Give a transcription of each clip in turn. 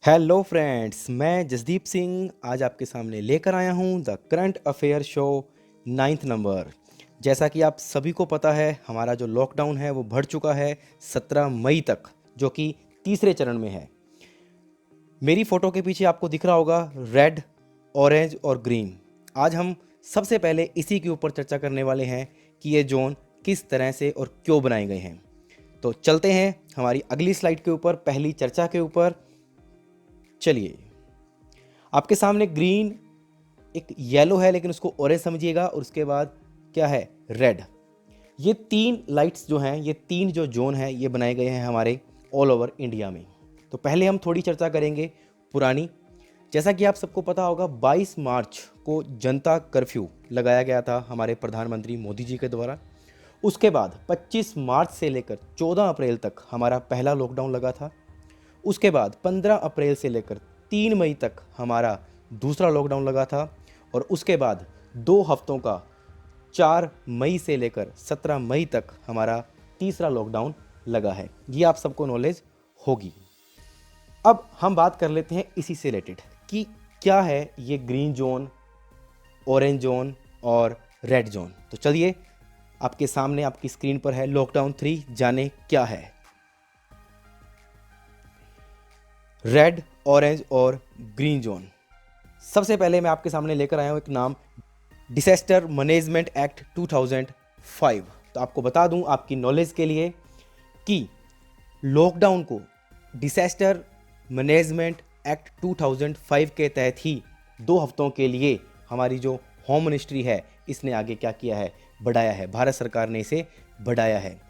Hello friends, मैं जसदीप सिंह आज आपके सामने लेकर आया हूं the current affair show 9th number. जैसा कि आप सभी को पता है, हमारा जो लॉकडाउन है वो बढ़ चुका है 17 मई तक, जो कि तीसरे चरण में है। मेरी फ़ोटो के पीछे आपको दिख रहा होगा रेड, ऑरेंज और ग्रीन। आज हम सबसे पहले इसी के ऊपर चर्चा करने वाले हैं कि ये जोन किस तरह से और क्यों बनाए गए हैं। तो चलते हैं हमारी अगली स्लाइड के ऊपर, पहली चर्चा के ऊपर। चलिए, आपके सामने ग्रीन, एक येलो है लेकिन उसको ऑरेंज समझिएगा, और उसके बाद क्या है, रेड। ये तीन लाइट्स जो हैं, ये तीन जो जोन हैं, ये बनाए गए हैं हमारे ऑल ओवर इंडिया में। तो पहले हम थोड़ी चर्चा करेंगे पुरानी। जैसा कि आप सबको पता होगा, 22 मार्च को जनता कर्फ्यू लगाया गया था हमारे प्रधानमंत्री मोदी जी के द्वारा। उसके बाद 25 मार्च से लेकर 14 अप्रैल तक हमारा पहला लॉकडाउन लगा था। उसके बाद 15 अप्रैल से लेकर 3 मई तक हमारा दूसरा लॉकडाउन लगा था। और उसके बाद 2 हफ्तों का 4 मई से लेकर 17 मई तक हमारा तीसरा लॉकडाउन लगा है। ये आप सबको नॉलेज होगी। अब हम बात कर लेते हैं इसी से रिलेटेड कि क्या है ये ग्रीन जोन, ऑरेंज जोन और रेड जोन। तो चलिए, आपके सामने आपकी स्क्रीन पर है लॉकडाउन 3, जाने क्या है रेड, ऑरेंज और ग्रीन जोन। सबसे पहले मैं आपके सामने लेकर आया हूं एक नाम, डिसेस्टर मैनेजमेंट एक्ट 2005। तो आपको बता दूं आपकी नॉलेज के लिए कि लॉकडाउन को डिसेस्टर मैनेजमेंट एक्ट 2005 के तहत ही 2 हफ्तों के लिए हमारी जो होम मिनिस्ट्री है, इसने आगे क्या किया है, बढ़ाया है। भारत सरकार ने इसे बढ़ाया है।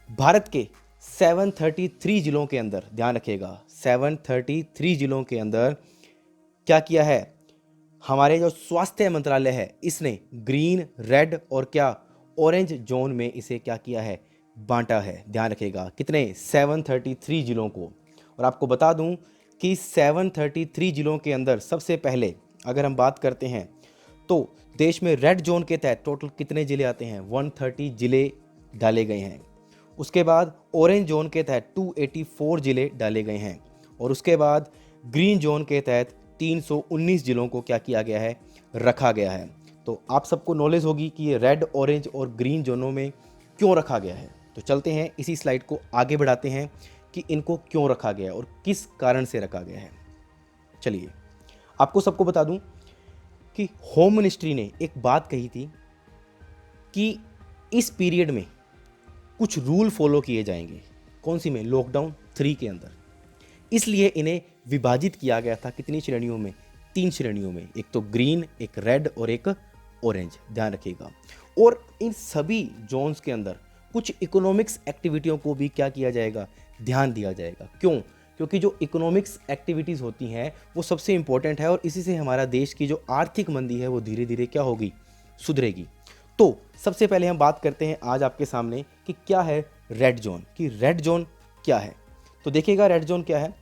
भारत के 733 जिलों के अंदर, ध्यान रखिएगा, 733 जिलों के अंदर क्या किया है, हमारे जो स्वास्थ्य मंत्रालय है, इसने ग्रीन, रेड और क्या, ऑरेंज जोन में इसे क्या किया है, बांटा है। ध्यान रखिएगा, कितने, 733 जिलों को। और आपको बता दूं कि 733 जिलों के अंदर सबसे पहले अगर हम बात करते हैं तो देश में रेड जोन के तहत टोटल कितने जिले आते हैं, 130 जिले डाले गए हैं। उसके बाद ऑरेंज जोन के तहत 284 जिले डाले गए हैं। और उसके बाद ग्रीन जोन के तहत 319 जिलों को क्या किया गया है, रखा गया है। तो आप सबको नॉलेज होगी कि ये रेड, ऑरेंज और ग्रीन जोनों में क्यों रखा गया है। तो चलते हैं इसी स्लाइड को आगे बढ़ाते हैं कि इनको क्यों रखा गया और किस कारण से रखा गया है। चलिए, आपको सबको बता दूं कि होम मिनिस्ट्री ने एक बात कही थी कि इस पीरियड में कुछ रूल फॉलो किए जाएंगे। कौन सी में, लॉकडाउन 3 के अंदर। इसलिए इन्हें विभाजित किया गया था कितनी श्रेणियों में, 3 श्रेणियों में, एक तो ग्रीन, एक रेड और एक ऑरेंज। ध्यान रखिएगा। और इन सभी जोन्स के अंदर कुछ इकोनॉमिक्स एक्टिविटियों को भी क्या किया जाएगा, ध्यान दिया जाएगा। क्यों? क्योंकि जो इकोनॉमिक्स एक्टिविटीज़ होती हैं वो सबसे इंपॉर्टेंट है, और इसी से हमारा देश की जो आर्थिक मंदी है वो धीरे धीरे क्या होगी, सुधरेगी। तो सबसे पहले हम बात करते हैं आज आपके सामने कि क्या है रेड जोन, कि रेड जोन क्या है। तो देखिएगा रेड जोन क्या है।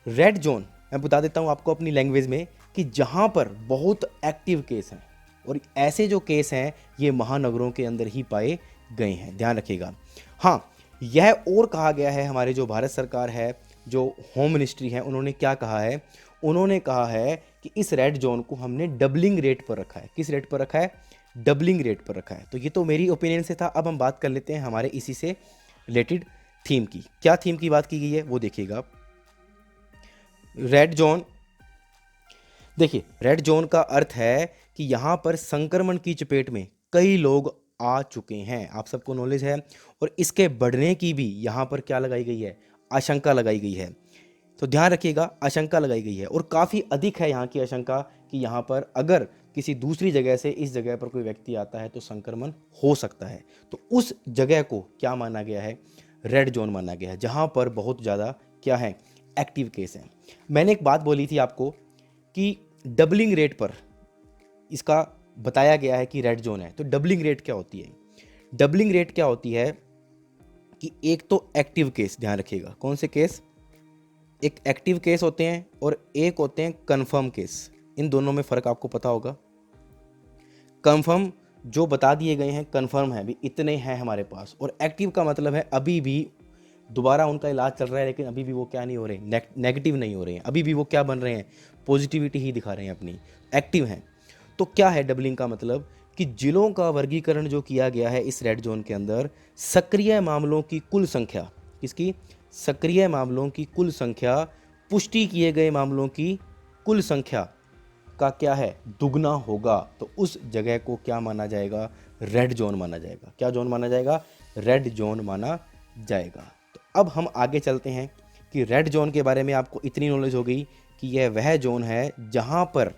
रेड जोन मैं बता देता हूं आपको अपनी लैंग्वेज में, कि जहां पर बहुत एक्टिव केस हैं, और ऐसे जो केस हैं ये महानगरों के अंदर ही पाए गए हैं। ध्यान रखिएगा। हाँ, यह और कहा गया है, हमारे जो भारत सरकार है, जो होम मिनिस्ट्री है, उन्होंने क्या कहा है, उन्होंने कहा है कि इस रेड जोन को हमने डबलिंग रेट पर रखा है। किस रेट पर रखा है, डबलिंग रेट पर रखा है। तो ये तो मेरी ओपिनियन से था। अब हम बात कर लेते हैं हमारे इसी से रिलेटेड थीम की। क्या थीम की बात की गई है वो देखिएगा। रेड जोन, देखिए रेड जोन का अर्थ है कि यहाँ पर संक्रमण की चपेट में कई लोग आ चुके हैं, आप सबको नॉलेज है। और इसके बढ़ने की भी यहाँ पर क्या लगाई गई है, आशंका लगाई गई है। तो ध्यान रखिएगा, आशंका लगाई गई है, और काफ़ी अधिक है यहाँ की आशंका कि यहाँ पर अगर किसी दूसरी जगह से इस जगह पर कोई व्यक्ति आता है तो संक्रमण हो सकता है। तो उस जगह को क्या माना गया है, रेड जोन माना गया है, जहाँ पर बहुत ज़्यादा क्या है, एक्टिव केस हैं। मैंने एक बात बोली थी आपको कि डबलिंग रेट पर इसका बताया गया है कि रेड जोन है। तो डबलिंग रेट क्या होती है, डबलिंग रेट क्या होती है कि एक तो एक्टिव केस, ध्यान रखिएगा, कौन से केस, एक एक्टिव केस होते हैं और एक होते हैं कंफर्म केस। इन दोनों में फ़र्क आपको पता होगा। कंफर्म जो बता दिए गए हैं, कंफर्म है भी, इतने हैं हमारे पास, और एक्टिव का मतलब है अभी भी दोबारा उनका इलाज चल रहा है, लेकिन अभी भी वो क्या नहीं हो रहे, नेगेटिव नहीं हो रहे हैं, अभी भी वो क्या बन रहे हैं, पॉजिटिविटी ही दिखा रहे हैं अपनी, एक्टिव हैं। तो क्या है डबलिंग का मतलब कि जिलों का वर्गीकरण जो किया गया है इस रेड जोन के अंदर, सक्रिय मामलों की कुल संख्या, किसकी, सक्रिय मामलों की कुल संख्या पुष्टि किए गए मामलों की कुल संख्या का क्या है, दुगना होगा, तो उस जगह को क्या माना जाएगा, रेड जोन माना जाएगा। क्या जोन माना जाएगा, रेड जोन माना जाएगा। तो अब हम आगे चलते हैं कि रेड जोन के बारे में आपको इतनी नॉलेज हो गई कि यह वह जोन है जहां पर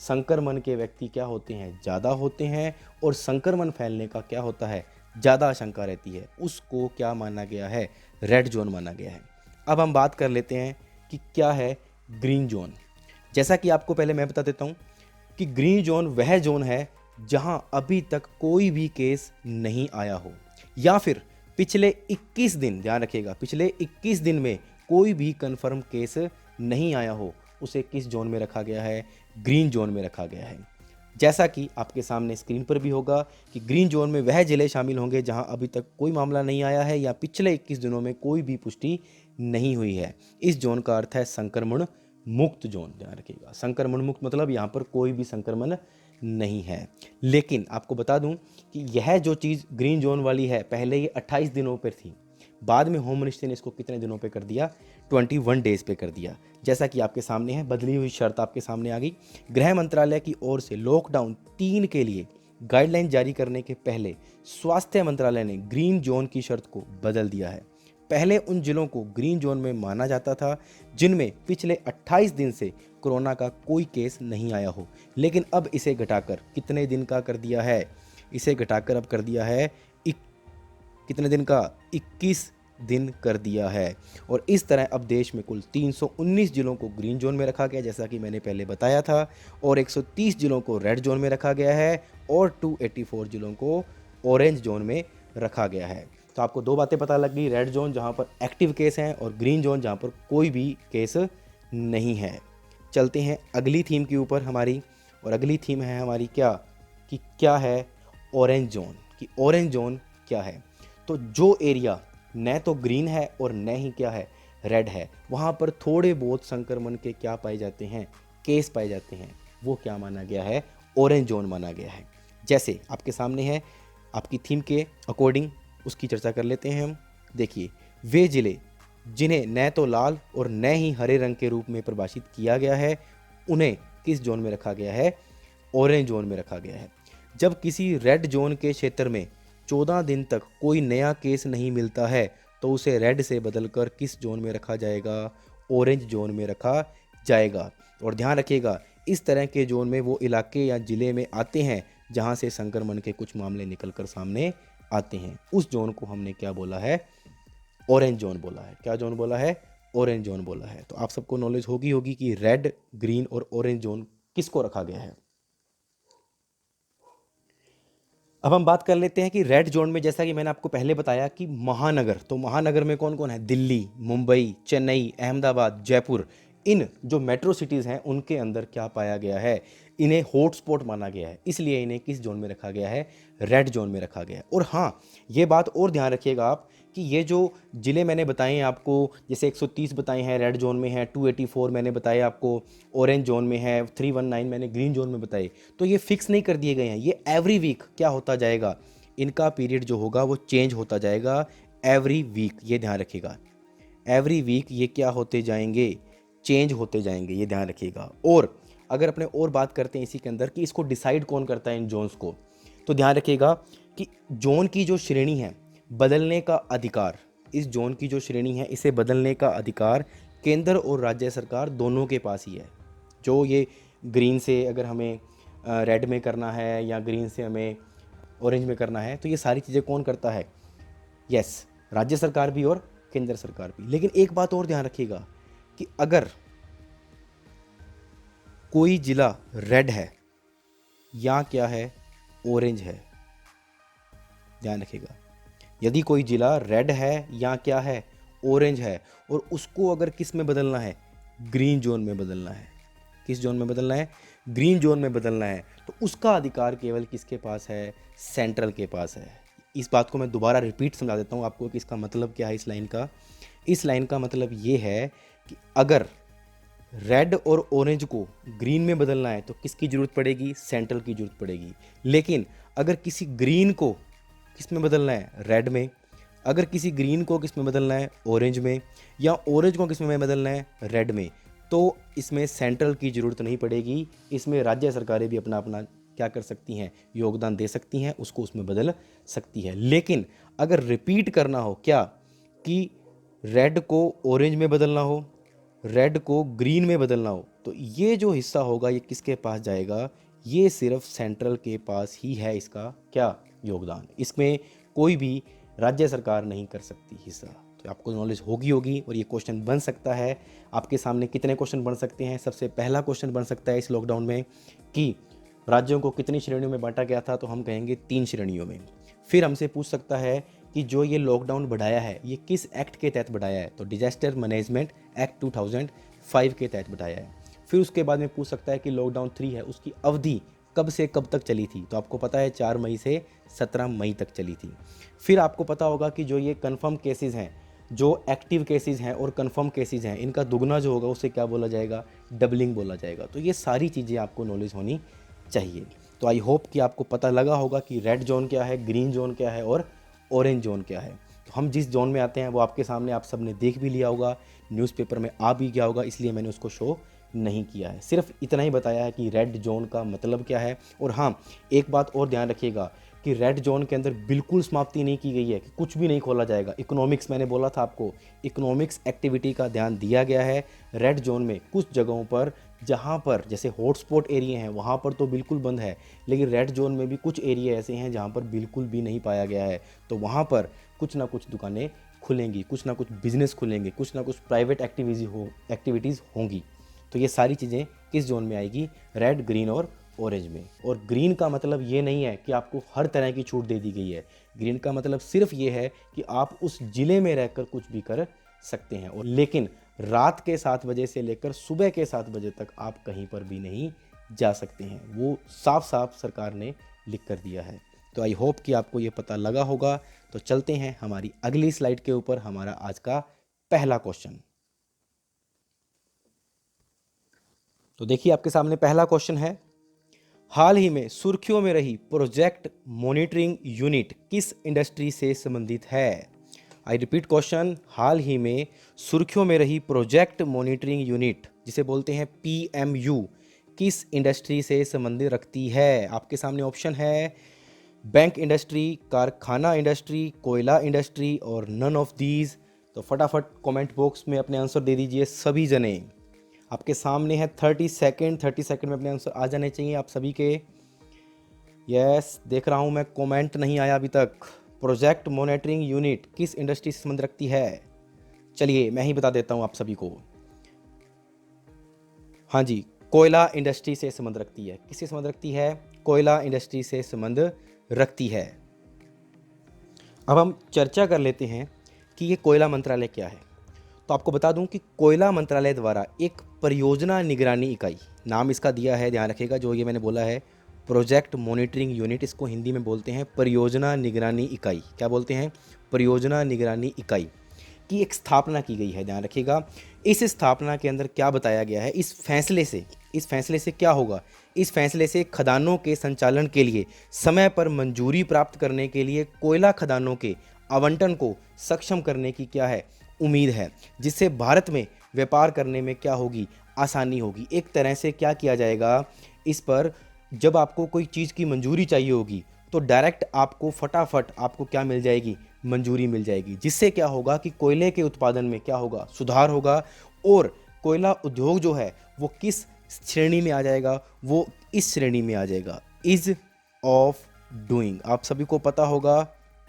संक्रमण के व्यक्ति क्या होते हैं, ज़्यादा होते हैं, और संक्रमण फैलने का क्या होता है, ज़्यादा आशंका रहती है, उसको क्या माना गया है, रेड जोन माना गया है। अब हम बात कर लेते हैं कि क्या है ग्रीन जोन। जैसा कि आपको पहले मैं बता देता हूँ कि ग्रीन जोन वह जोन है जहां अभी तक कोई भी केस नहीं आया हो, या फिर पिछले 21 दिन, ध्यान रखिएगा, पिछले 21 दिन में कोई भी कंफर्म केस नहीं आया हो, उसे किस जोन में रखा गया है, ग्रीन जोन में रखा गया है। जैसा कि आपके सामने स्क्रीन पर भी होगा कि ग्रीन जोन में वह जिले शामिल होंगे जहां अभी तक कोई मामला नहीं आया है या पिछले 21 दिनों में कोई भी पुष्टि नहीं हुई है। इस जोन का अर्थ है संक्रमण मुक्त जोन, ध्यान रखिएगा, संक्रमण मुक्त मतलब यहाँ पर कोई भी संक्रमण नहीं है। लेकिन आपको बता दूं कि यह जो चीज़ ग्रीन जोन वाली है, पहले ये 28 दिनों पर थी, बाद में होम मिनिस्ट्री ने इसको कितने दिनों पे कर दिया, 21 डेज पे कर दिया। जैसा कि आपके सामने है, बदली हुई शर्त आपके सामने आ गई। गृह मंत्रालय की ओर से लॉकडाउन 3 के लिए गाइडलाइन जारी करने के पहले स्वास्थ्य मंत्रालय ने ग्रीन जोन की शर्त को बदल दिया है। पहले उन जिलों को ग्रीन जोन में माना जाता था जिनमें पिछले 28 दिन से कोरोना का कोई केस नहीं आया हो, लेकिन अब इसे घटाकर कितने दिन का कर दिया है, इसे घटाकर अब कर दिया है कितने दिन का, 21 दिन कर दिया है। और इस तरह अब देश में कुल 319 जिलों को ग्रीन जोन में रखा गया, जैसा कि मैंने पहले बताया था, और 130 जिलों को रेड जोन में रखा गया है, और 284 जिलों को ऑरेंज जोन में रखा गया है। तो आपको दो बातें पता लग गई, रेड जोन जहां पर एक्टिव केस हैं और ग्रीन जोन जहां पर कोई भी केस नहीं है। चलते हैं अगली थीम के ऊपर हमारी, और अगली थीम है हमारी क्या, कि क्या है ऑरेंज जोन, कि ऑरेंज जोन क्या है। तो जो एरिया न तो ग्रीन है और न ही क्या है, रेड है, वहाँ पर थोड़े बहुत संक्रमण के क्या पाए जाते हैं, केस पाए जाते हैं, वो क्या माना गया है, ऑरेंज जोन माना गया है। जैसे आपके सामने है, आपकी थीम के अकॉर्डिंग उसकी चर्चा कर लेते हैं हम। देखिए, वे जिले जिन्हें न तो लाल और न ही हरे रंग के रूप में परिभाषित किया गया है, उन्हें किस जोन में रखा गया है, ऑरेंज जोन में रखा गया है। जब किसी रेड जोन के क्षेत्र में 14 दिन तक कोई नया केस नहीं मिलता है तो उसे रेड से बदलकर किस जोन में रखा जाएगा, ऑरेंज जोन में रखा जाएगा। और ध्यान रखिएगा, इस तरह के जोन में वो इलाके या ज़िले में आते हैं जहां से संक्रमण के कुछ मामले निकलकर सामने आते हैं। उस जोन को हमने क्या बोला है, ऑरेंज जोन बोला है। क्या जोन बोला है, ऑरेंज जोन बोला है। तो आप सबको नॉलेज होगी कि रेड, ग्रीन और ऑरेंज जोन किसको रखा गया है। अब हम बात कर लेते हैं कि रेड जोन में, जैसा कि मैंने आपको पहले बताया कि महानगर, तो महानगर में कौन कौन है, दिल्ली, मुंबई, चेन्नई, अहमदाबाद, जयपुर, इन जो मेट्रो सिटीज़ हैं उनके अंदर क्या पाया गया है, इन्हें हॉटस्पॉट माना गया है, इसलिए इन्हें किस जोन में रखा गया है, रेड जोन में रखा गया है। और हाँ, ये बात और ध्यान रखिएगा आप कि ये जो ज़िले मैंने बताए हैं आपको, जैसे 130 बताए हैं रेड जोन में है, 284 मैंने बताए आपको ऑरेंज जोन में है, 319 मैंने ग्रीन जोन में बताए, तो ये फिक्स नहीं कर दिए गए हैं, ये एवरी वीक क्या होता जाएगा, इनका पीरियड जो होगा वो चेंज होता जाएगा एवरी वीक, ये ध्यान रखिएगा, एवरी वीक ये क्या होते जाएंगे, चेंज होते जाएंगे, ये ध्यान रखिएगा। और अगर अपने और बात करते हैं इसी के अंदर कि इसको डिसाइड कौन करता है इन जोन्स को, तो ध्यान रखिएगा कि जोन की जो श्रेणी है, बदलने का अधिकार, इस जोन की जो श्रेणी है इसे बदलने का अधिकार केंद्र और राज्य सरकार दोनों के पास ही है। जो ये ग्रीन से अगर हमें रेड में करना है या ग्रीन से हमें ऑरेंज में करना है, तो ये सारी चीज़ें कौन करता है, यस, राज्य सरकार भी और केंद्र सरकार भी। लेकिन एक बात और ध्यान रखिएगा कि अगर कोई जिला रेड है या क्या है, ऑरेंज है, ध्यान रखिएगा, यदि कोई जिला रेड है या क्या है, ऑरेंज है, और उसको अगर किस में बदलना है, ग्रीन जोन में बदलना है, किस जोन में बदलना है, ग्रीन जोन में बदलना है, तो उसका अधिकार केवल किसके पास है, सेंट्रल के पास है। इस बात को मैं दोबारा रिपीट समझा देता हूँ आपको कि इसका मतलब क्या है। इस लाइन का मतलब ये है कि अगर रेड और ऑरेंज को ग्रीन में बदलना है तो किसकी ज़रूरत पड़ेगी, सेंट्रल की ज़रूरत पड़ेगी। लेकिन अगर किसी ग्रीन को किस में बदलना है, रेड में, अगर किसी ग्रीन को किस में बदलना है, ऑरेंज में, या ऑरेंज को किस में बदलना है, रेड में, तो इसमें सेंट्रल की ज़रूरत नहीं पड़ेगी। इसमें राज्य सरकारें भी अपना अपना क्या कर सकती हैं, योगदान दे सकती हैं, उसको उसमें बदल सकती है। लेकिन अगर रिपीट करना हो क्या कि रेड को ऑरेंज में बदलना हो, रेड को ग्रीन में बदलना हो, तो ये जो हिस्सा होगा ये किसके पास जाएगा, ये सिर्फ सेंट्रल के पास ही है इसका क्या योगदान। इसमें कोई भी राज्य सरकार नहीं कर सकती हिस्सा। तो आपको नॉलेज होगी और ये क्वेश्चन बन सकता है आपके सामने। कितने क्वेश्चन बन सकते हैं? सबसे पहला क्वेश्चन बन सकता है इस लॉकडाउन में कि राज्यों को कितनी श्रेणियों में बांटा गया था, तो हम कहेंगे 3 श्रेणियों में। फिर हमसे पूछ सकता है कि जो ये लॉकडाउन बढ़ाया है ये किस एक्ट के तहत बढ़ाया है, तो डिजास्टर मैनेजमेंट एक्ट 2005 के तहत बढ़ाया है। फिर उसके बाद में पूछ सकता है कि लॉकडाउन 3 है उसकी अवधि कब से कब तक चली थी, तो आपको पता है 4 मई से 17 मई तक चली थी। फिर आपको पता होगा कि जो ये कन्फर्म केसेस हैं, जो एक्टिव केसेस हैं और कन्फर्म केसेस हैं, इनका दुगना जो होगा उसे क्या बोला जाएगा, डबलिंग बोला जाएगा। तो ये सारी चीज़ें आपको नॉलेज होनी चाहिए। तो आई होप कि आपको पता लगा होगा कि रेड जोन क्या है, ग्रीन जोन क्या है और ऑरेंज जोन क्या है। तो हम जिस जोन में आते हैं वो आपके सामने आप सब ने देख भी लिया होगा, न्यूज़पेपर में आ भी गया होगा, इसलिए मैंने उसको शो नहीं किया है। सिर्फ इतना ही बताया है कि रेड जोन का मतलब क्या है। और हाँ, एक बात और ध्यान रखिएगा कि रेड जोन के अंदर बिल्कुल समाप्ति नहीं की गई है कि कुछ भी नहीं खोला जाएगा। इकोनॉमिक्स, मैंने बोला था आपको, इकोनॉमिक्स एक्टिविटी का ध्यान दिया गया है रेड जोन में। कुछ जगहों पर जहाँ पर जैसे हॉटस्पॉट एरिया हैं वहाँ पर तो बिल्कुल बंद है, लेकिन रेड जोन में भी कुछ एरिया ऐसे हैं जहाँ पर बिल्कुल भी नहीं पाया गया है। तो वहाँ पर कुछ ना कुछ दुकानें खुलेंगी, कुछ ना कुछ बिजनेस खुलेंगे, कुछ ना कुछ प्राइवेट एक्टिविटीज़ होंगी। तो ये सारी चीज़ें किस जोन में आएगी, रेड, ग्रीन और ऑरेंज में। और ग्रीन का मतलब ये नहीं है कि आपको हर तरह की छूट दे दी गई है। ग्रीन का मतलब सिर्फ ये है कि आप उस ज़िले में रहकर कुछ भी कर सकते हैं, और लेकिन रात के 7 बजे से लेकर सुबह के 7 बजे तक आप कहीं पर भी नहीं जा सकते हैं। वो साफ साफ सरकार ने लिख कर दिया है। तो आई होप कि आपको ये पता लगा होगा। तो चलते हैं हमारी अगली स्लाइड के ऊपर, हमारा आज का पहला क्वेश्चन। तो देखिए आपके सामने पहला क्वेश्चन है, हाल ही में सुर्खियों में रही प्रोजेक्ट मॉनिटरिंग यूनिट किस इंडस्ट्री से संबंधित है। आई रिपीट क्वेश्चन, हाल ही में सुर्खियों में रही प्रोजेक्ट मॉनिटरिंग यूनिट, जिसे बोलते हैं PMU, किस इंडस्ट्री से संबंधित रखती है। आपके सामने ऑप्शन है बैंक इंडस्ट्री, कारखाना इंडस्ट्री, कोयला इंडस्ट्री और नन ऑफ दीज। तो फटाफट कमेंट बॉक्स में अपने आंसर दे दीजिए सभी जने। आपके सामने है 30 सेकंड में अपने आंसर आ जाने चाहिए आप सभी के। यस, देख रहा हूं मैं, कमेंट नहीं आया अभी तक। प्रोजेक्ट मॉनिटरिंग यूनिट किस इंडस्ट्री से संबंध रखती है? चलिए मैं ही बता देता हूं आप सभी को। हाँ जी, कोयला इंडस्ट्री से संबंध रखती है। किससे संबंध रखती है? कोयला इंडस्ट्री से संबंध रखती है। अब हम चर्चा कर लेते हैं कि ये कोयला मंत्रालय क्या है। तो आपको बता दूं कि कोयला मंत्रालय द्वारा एक परियोजना निगरानी इकाई, नाम इसका दिया है, ध्यान रखिएगा, जो ये मैंने बोला है प्रोजेक्ट मॉनिटरिंग यूनिट, इसको हिंदी में बोलते हैं परियोजना निगरानी इकाई। क्या बोलते हैं? परियोजना निगरानी इकाई की एक स्थापना की गई है, ध्यान रखिएगा। इस स्थापना के अंदर क्या बताया गया है, इस फैसले से क्या होगा? इस फैसले से खदानों के संचालन के लिए समय पर मंजूरी प्राप्त करने के लिए कोयला खदानों के आवंटन को सक्षम करने की क्या है, उम्मीद है, जिससे भारत में व्यापार करने में क्या होगी, आसानी होगी। एक तरह से क्या किया जाएगा, इस पर जब आपको कोई चीज़ की मंजूरी चाहिए होगी तो डायरेक्ट आपको फटाफट आपको क्या मिल जाएगी, मंजूरी मिल जाएगी, जिससे क्या होगा कि कोयले के उत्पादन में क्या होगा, सुधार होगा। और कोयला उद्योग जो है वो किस श्रेणी में आ जाएगा, वो इस श्रेणी में आ जाएगा, इज ऑफ डूइंग। आप सभी को पता होगा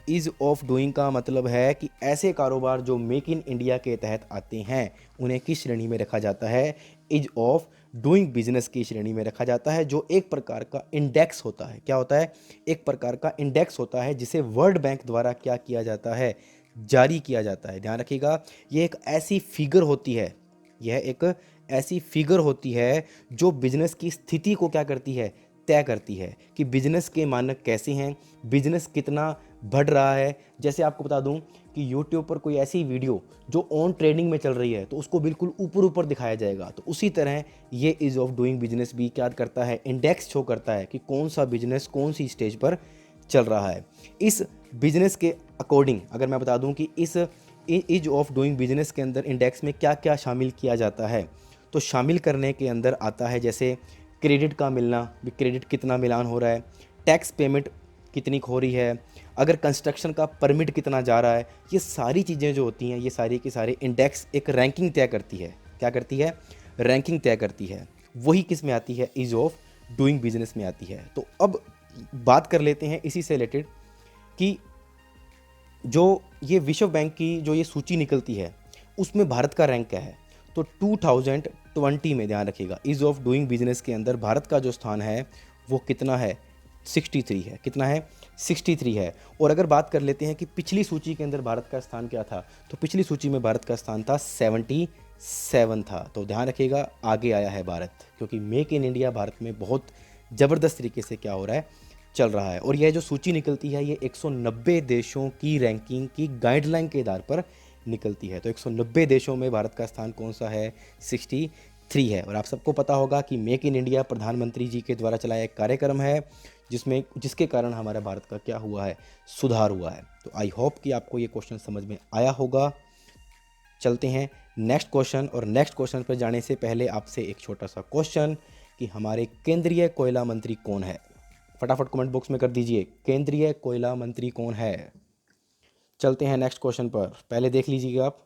इज ऑफ डूइंग का मतलब है कि ऐसे कारोबार जो मेक इन इंडिया के तहत आते हैं उन्हें किस श्रेणी में रखा जाता है, इज ऑफ डूइंग बिजनेस की श्रेणी में रखा जाता है, जो एक प्रकार का इंडेक्स होता है। क्या होता है? एक प्रकार का इंडेक्स होता है, जिसे वर्ल्ड बैंक द्वारा क्या किया जाता है, जारी किया जाता है। ध्यान रखिएगा, यह एक ऐसी फिगर होती है जो बिजनेस की स्थिति को क्या करती है, तय करती है कि बिजनेस के मानक कैसे हैं, बिजनेस कितना बढ़ रहा है। जैसे आपको बता दूं कि YouTube पर कोई ऐसी वीडियो जो ऑन ट्रेंडिंग में चल रही है तो उसको बिल्कुल ऊपर ऊपर दिखाया जाएगा। तो उसी तरह ये ईज़ ऑफ डूइंग बिजनेस भी क्या करता है, इंडेक्स शो करता है कि कौन सा बिजनेस कौन सी स्टेज पर चल रहा है। इस बिजनेस के अकॉर्डिंग अगर मैं बता दूं कि इस ईज ऑफ डूइंग बिजनेस के अंदर इंडेक्स में क्या क्या शामिल किया जाता है, तो शामिल करने के अंदर आता है जैसे क्रेडिट का मिलना, भी क्रेडिट कितना मिलान हो रहा है, टैक्स पेमेंट कितनी हो रही है, अगर कंस्ट्रक्शन का परमिट कितना जा रहा है। ये सारी चीज़ें जो होती हैं, ये सारी की सारी इंडेक्स एक रैंकिंग तय करती है। क्या करती है? रैंकिंग तय करती है। वही किस में आती है? ईज ऑफ डूइंग बिजनेस में आती है। तो अब बात कर लेते हैं इसी से रिलेटेड कि जो ये विश्व बैंक की जो ये सूची निकलती है उसमें भारत का रैंक क्या है। तो 2020 में ध्यान रखिएगा, ईज ऑफ डूइंग बिजनेस के अंदर भारत का जो स्थान है वो कितना है? 63 है। कितना है? 63 है। और अगर बात कर लेते हैं कि पिछली सूची के अंदर भारत का स्थान क्या था, तो पिछली सूची में भारत का स्थान था 77 था। तो ध्यान रखिएगा, आगे आया है भारत, क्योंकि मेक इन इंडिया भारत में बहुत ज़बरदस्त तरीके से क्या हो रहा है, चल रहा है। और यह जो सूची निकलती है ये 190 देशों की रैंकिंग की गाइडलाइन के आधार पर निकलती है। तो 190 देशों में भारत का स्थान कौन सा है? 63 है। और आप सबको पता होगा कि मेक इन इंडिया प्रधानमंत्री जी के द्वारा चलाया एक कार्यक्रम है जिसके कारण हमारा भारत का क्या हुआ है? सुधार हुआ है। तो आई होप कि आपको ये क्वेश्चन समझ में आया होगा। चलते हैं नेक्स्ट क्वेश्चन। और नेक्स्ट क्वेश्चन पर जाने से पहले आपसे एक छोटा सा क्वेश्चन कि हमारे केंद्रीय कोयला मंत्री कौन है? फटाफट कमेंट बॉक्स में कर दीजिए, केंद्रीय कोयला मंत्री कौन है। चलते हैं नेक्स्ट क्वेश्चन पर। पहले देख लीजिएगा आप,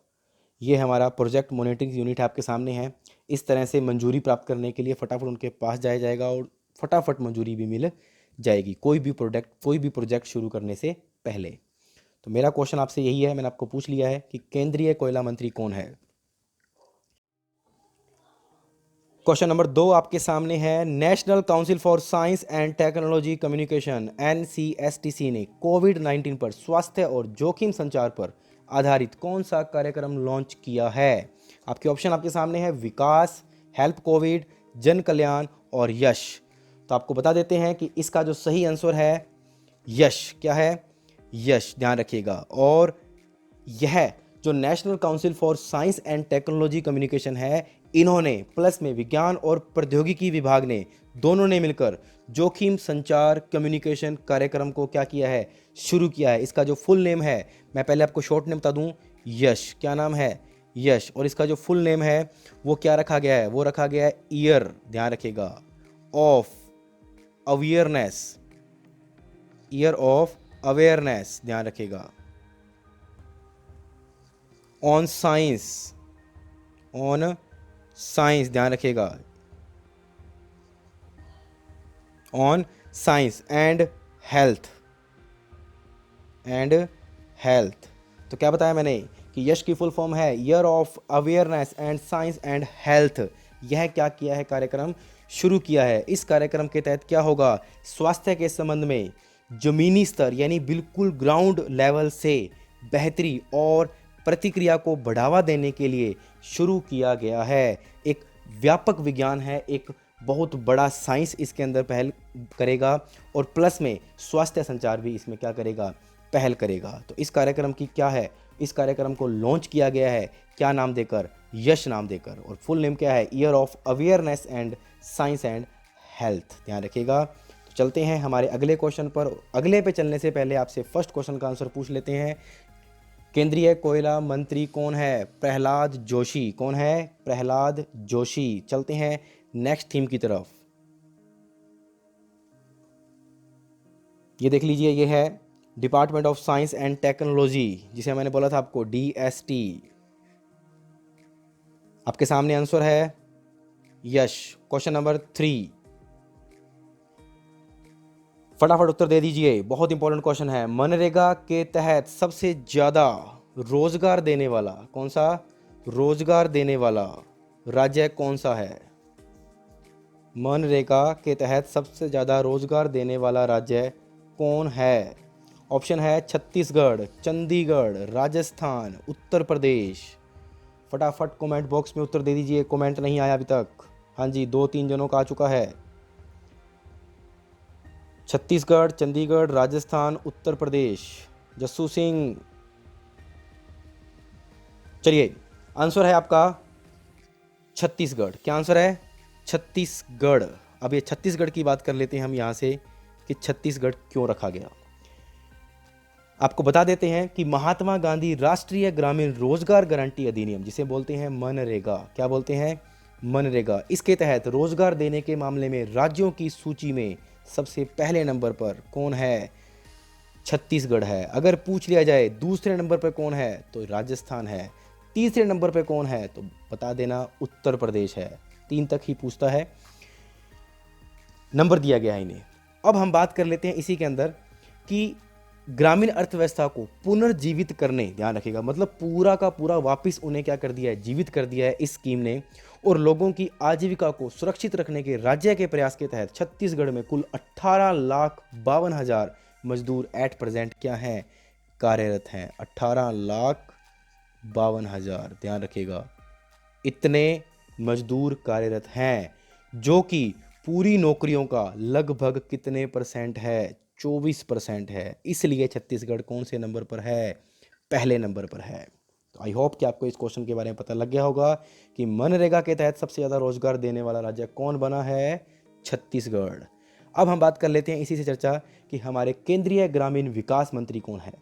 ये हमारा प्रोजेक्ट मॉनिटरिंग यूनिट आपके सामने है। इस तरह से मंजूरी प्राप्त करने के लिए फटाफट उनके पास जाया जाएगा और फटाफट मंजूरी भी मिल जाएगी कोई भी प्रोजेक्ट शुरू करने से पहले। तो मेरा क्वेश्चन आपसे यही है, मैंने आपको पूछ लिया है कि केंद्रीय कोयला मंत्री कौन है। क्वेश्चन नंबर 2 आपके सामने है, national council for science and technology communication NCSTC ने कोविड-19 पर स्वास्थ्य और जोखिम संचार पर आधारित कौन सा कार्यक्रम लॉन्च किया है? आपके ऑप्शन आपके सामने है, विकास, हेल्प कोविड, जन कल्याण और यश। तो आपको बता देते हैं कि इसका जो सही आंसर है यश। क्या है? यश, ध्यान रखिएगा। और यह जो national council for science and technology communication है, इन्होंने प्लस में विज्ञान और प्रौद्योगिकी विभाग ने दोनों ने मिलकर जोखिम संचार कम्युनिकेशन कार्यक्रम को क्या किया है? शुरू किया है। इसका जो फुल नेम है, मैं पहले आपको शॉर्ट नेम बता दूं, यश। क्या नाम है? यश। और इसका जो फुल नेम है वो क्या रखा गया है? वो रखा गया है ईयर, ध्यान रखिएगा, of awareness, year of awareness, ध्यान रखिएगा, ऑन साइंस, ऑन साइंस, ध्यान रखिएगा, on science and health, and health. तो क्या बताया मैंने कि यश की फुल फॉर्म है year of awareness and science and health. यह क्या किया है? कार्यक्रम शुरू किया है। इस कार्यक्रम के तहत क्या होगा? स्वास्थ्य के संबंध में जमीनी स्तर यानी बिल्कुल ग्राउंड लेवल से बेहतरी और प्रतिक्रिया को बढ़ावा देने के लिए शुरू किया गया है। एक व्यापक विज्ञान है, एक बहुत बड़ा साइंस इसके अंदर पहल करेगा और प्लस में स्वास्थ्य संचार भी इसमें क्या करेगा? पहल करेगा। तो इस कार्यक्रम की क्या है? इस कार्यक्रम को लॉन्च किया गया है क्या नाम देकर? यश नाम देकर। और फुल नेम क्या है? Year of awareness and science and health, ध्यान रखिएगा। तो चलते हैं हमारे अगले क्वेश्चन पर। अगले पे चलने से पहले आपसे फर्स्ट क्वेश्चन का आंसर पूछ लेते हैं। केंद्रीय कोयला मंत्री कौन है? प्रहलाद जोशी। कौन है? प्रहलाद जोशी। चलते हैं नेक्स्ट थीम की तरफ। ये देख लीजिए, ये है department of science and technology, जिसे मैंने बोला था आपको DST। आपके सामने आंसर है यश। क्वेश्चन नंबर 3, फटाफट उत्तर दे दीजिए, बहुत इंपॉर्टेंट क्वेश्चन है। मनरेगा के तहत सबसे ज्यादा रोजगार देने वाला कौन सा? रोजगार देने वाला राज्य कौन सा है? मनरेगा के तहत सबसे ज्यादा रोजगार देने वाला राज्य कौन है? ऑप्शन है छत्तीसगढ़, चंडीगढ़, राजस्थान, उत्तर प्रदेश। फटाफट कमेंट बॉक्स में उत्तर दे दीजिए, कमेंट नहीं आया अभी तक। हाँ जी, 2-3 जनों का आ चुका है। छत्तीसगढ़, चंडीगढ़, राजस्थान, उत्तर प्रदेश। जस्सू सिंह। चलिए, आंसर है आपका छत्तीसगढ़। क्या आंसर है? छत्तीसगढ़। अब ये छत्तीसगढ़ की बात कर लेते हैं हम यहाँ से कि छत्तीसगढ़ क्यों रखा गया। आपको बता देते हैं कि महात्मा गांधी राष्ट्रीय ग्रामीण रोजगार गारंटी अधिनियम, जिसे बोलते हैं मनरेगा, क्या बोलते हैं? मनरेगा। इसके तहत रोजगार देने के मामले में राज्यों की सूची में सबसे पहले नंबर पर कौन है? छत्तीसगढ़ है। अगर पूछ लिया जाए दूसरे नंबर पर कौन है, तो राजस्थान है। तीसरे नंबर पर कौन है, तो बता देना उत्तर प्रदेश है। 3 तक ही पूछता है, नंबर दिया गया है इन्हें। अब हम बात कर लेते हैं इसी के अंदर कि ग्रामीण अर्थव्यवस्था को पुनर्जीवित करने, ध्यान रखिएगा, मतलब पूरा का पूरा वापस उन्हें क्या कर दिया है? जीवित कर दिया है इस स्कीम ने। और लोगों की आजीविका को सुरक्षित रखने के राज्य के प्रयास के तहत छत्तीसगढ़ में कुल 18,52,000 मजदूर एट प्रेजेंट क्या हैं? कार्यरत हैं। 18,52,000, ध्यान रखिएगा, इतने मजदूर कार्यरत हैं, जो कि पूरी नौकरियों का लगभग कितने परसेंट है? 24% है। इसलिए छत्तीसगढ़ कौन से नंबर पर है? पहले नंबर पर है। तो आई होप कि आपको इस क्वेश्चन के बारे में पता लग गया होगा कि मनरेगा के तहत सबसे ज़्यादा रोजगार देने वाला राज्य कौन बना है? छत्तीसगढ़। अब हम बात कर लेते हैं इसी से चर्चा कि हमारे केंद्रीय ग्रामीण विकास मंत्री कौन है?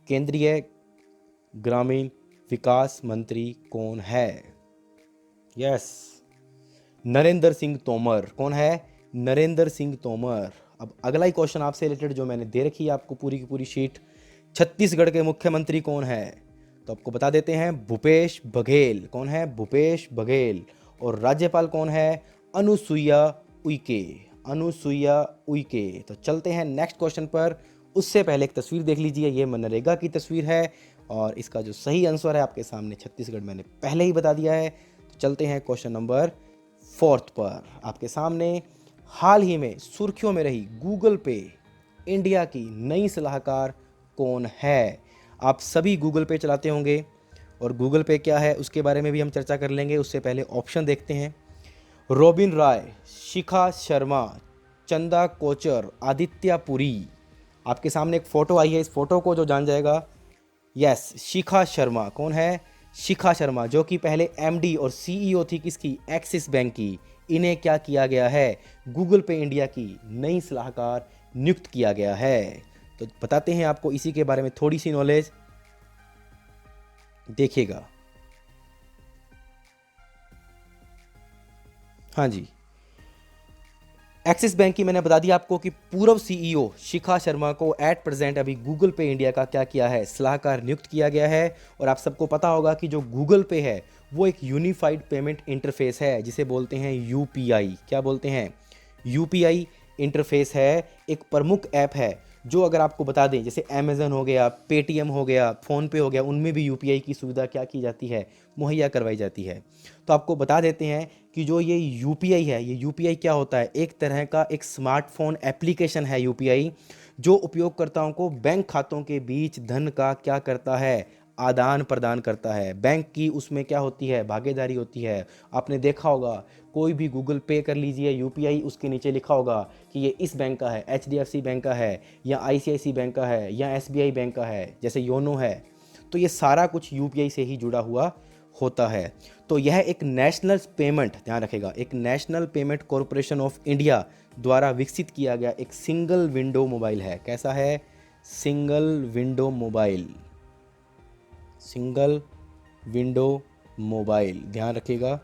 केंद्रीय ग्रामीण विकास मंत्री कौन है? यस, नरेंद्र सिंह तोमर। कौन है? नरेंद्र सिंह तोमर। अब अगला ही क्वेश्चन आपसे रिलेटेड जो मैंने दे रखी है आपको पूरी की पूरी शीट, छत्तीसगढ़ के मुख्यमंत्री कौन है? तो आपको बता देते हैं, भूपेश बघेल। कौन है? भूपेश बघेल। और राज्यपाल कौन है? अनुसुईया उइके। अनुसुईया उइके। तो चलते हैं नेक्स्ट क्वेश्चन पर। उससे पहले एक तस्वीर देख लीजिए, ये मनरेगा की तस्वीर है और इसका जो सही आंसर है आपके सामने छत्तीसगढ़ मैंने पहले ही बता दिया है। तो चलते हैं क्वेश्चन नंबर 4 पर। आपके सामने हाल ही में सुर्खियों में रही गूगल पे इंडिया की नई सलाहकार कौन है? आप सभी गूगल पे चलाते होंगे और गूगल पे क्या है उसके बारे में भी हम चर्चा कर लेंगे। उससे पहले ऑप्शन देखते हैं। रोबिन राय, शिखा शर्मा, चंदा कोचर, आदित्य पुरी। आपके सामने एक फ़ोटो आई है, इस फोटो को जो जान जाएगा, यस, शिखा शर्मा। कौन है? शिखा शर्मा, जो कि पहले एमडी और सीईओ थी किसकी? एक्सिस बैंक की। इन्हें क्या किया गया है? गूगल पे इंडिया की नई सलाहकार नियुक्त किया गया है। तो बताते हैं आपको इसी के बारे में थोड़ी सी नॉलेज, देखिएगा। हाँ जी, एक्सिस बैंक की मैंने बता दिया आपको कि पूर्व सीईओ शिखा शर्मा को एट प्रेजेंट अभी गूगल पे इंडिया का क्या किया है? सलाहकार नियुक्त किया गया है। और आप सबको पता होगा कि जो गूगल पे है वो एक यूनिफाइड पेमेंट इंटरफेस है, जिसे बोलते हैं यूपीआई। क्या बोलते हैं? यूपीआई इंटरफेस है, एक प्रमुख ऐप है जो, अगर आपको बता दें, जैसे अमेजन हो गया, पेटीएम हो गया, फ़ोनपे हो गया, उनमें भी यूपीआई की सुविधा क्या की जाती है? मुहैया करवाई जाती है। तो आपको बता देते हैं कि जो ये यूपीआई है, ये यूपीआई क्या होता है? एक तरह का एक स्मार्टफोन एप्लीकेशन है यूपीआई, जो उपयोगकर्ताओं को बैंक खातों के बीच धन का क्या करता है? आदान प्रदान करता है। बैंक की उसमें क्या होती है? भागीदारी होती है। आपने देखा होगा, कोई भी गूगल पे कर लीजिए, यूपीआई उसके नीचे लिखा होगा कि ये इस बैंक का है, एचडीएफसी बैंक का है, या आईसीआईसी बैंक का है, या एसबीआई बैंक का है, जैसे योनो है। तो ये सारा कुछ यूपीआई से ही जुड़ा हुआ होता है। तो यह एक नेशनल पेमेंट, ध्यान रखेगा, एक national payment corporation of India द्वारा विकसित किया गया एक सिंगल विंडो मोबाइल है। कैसा है? Single window mobile. Single window mobile, ध्यान रखिएगा,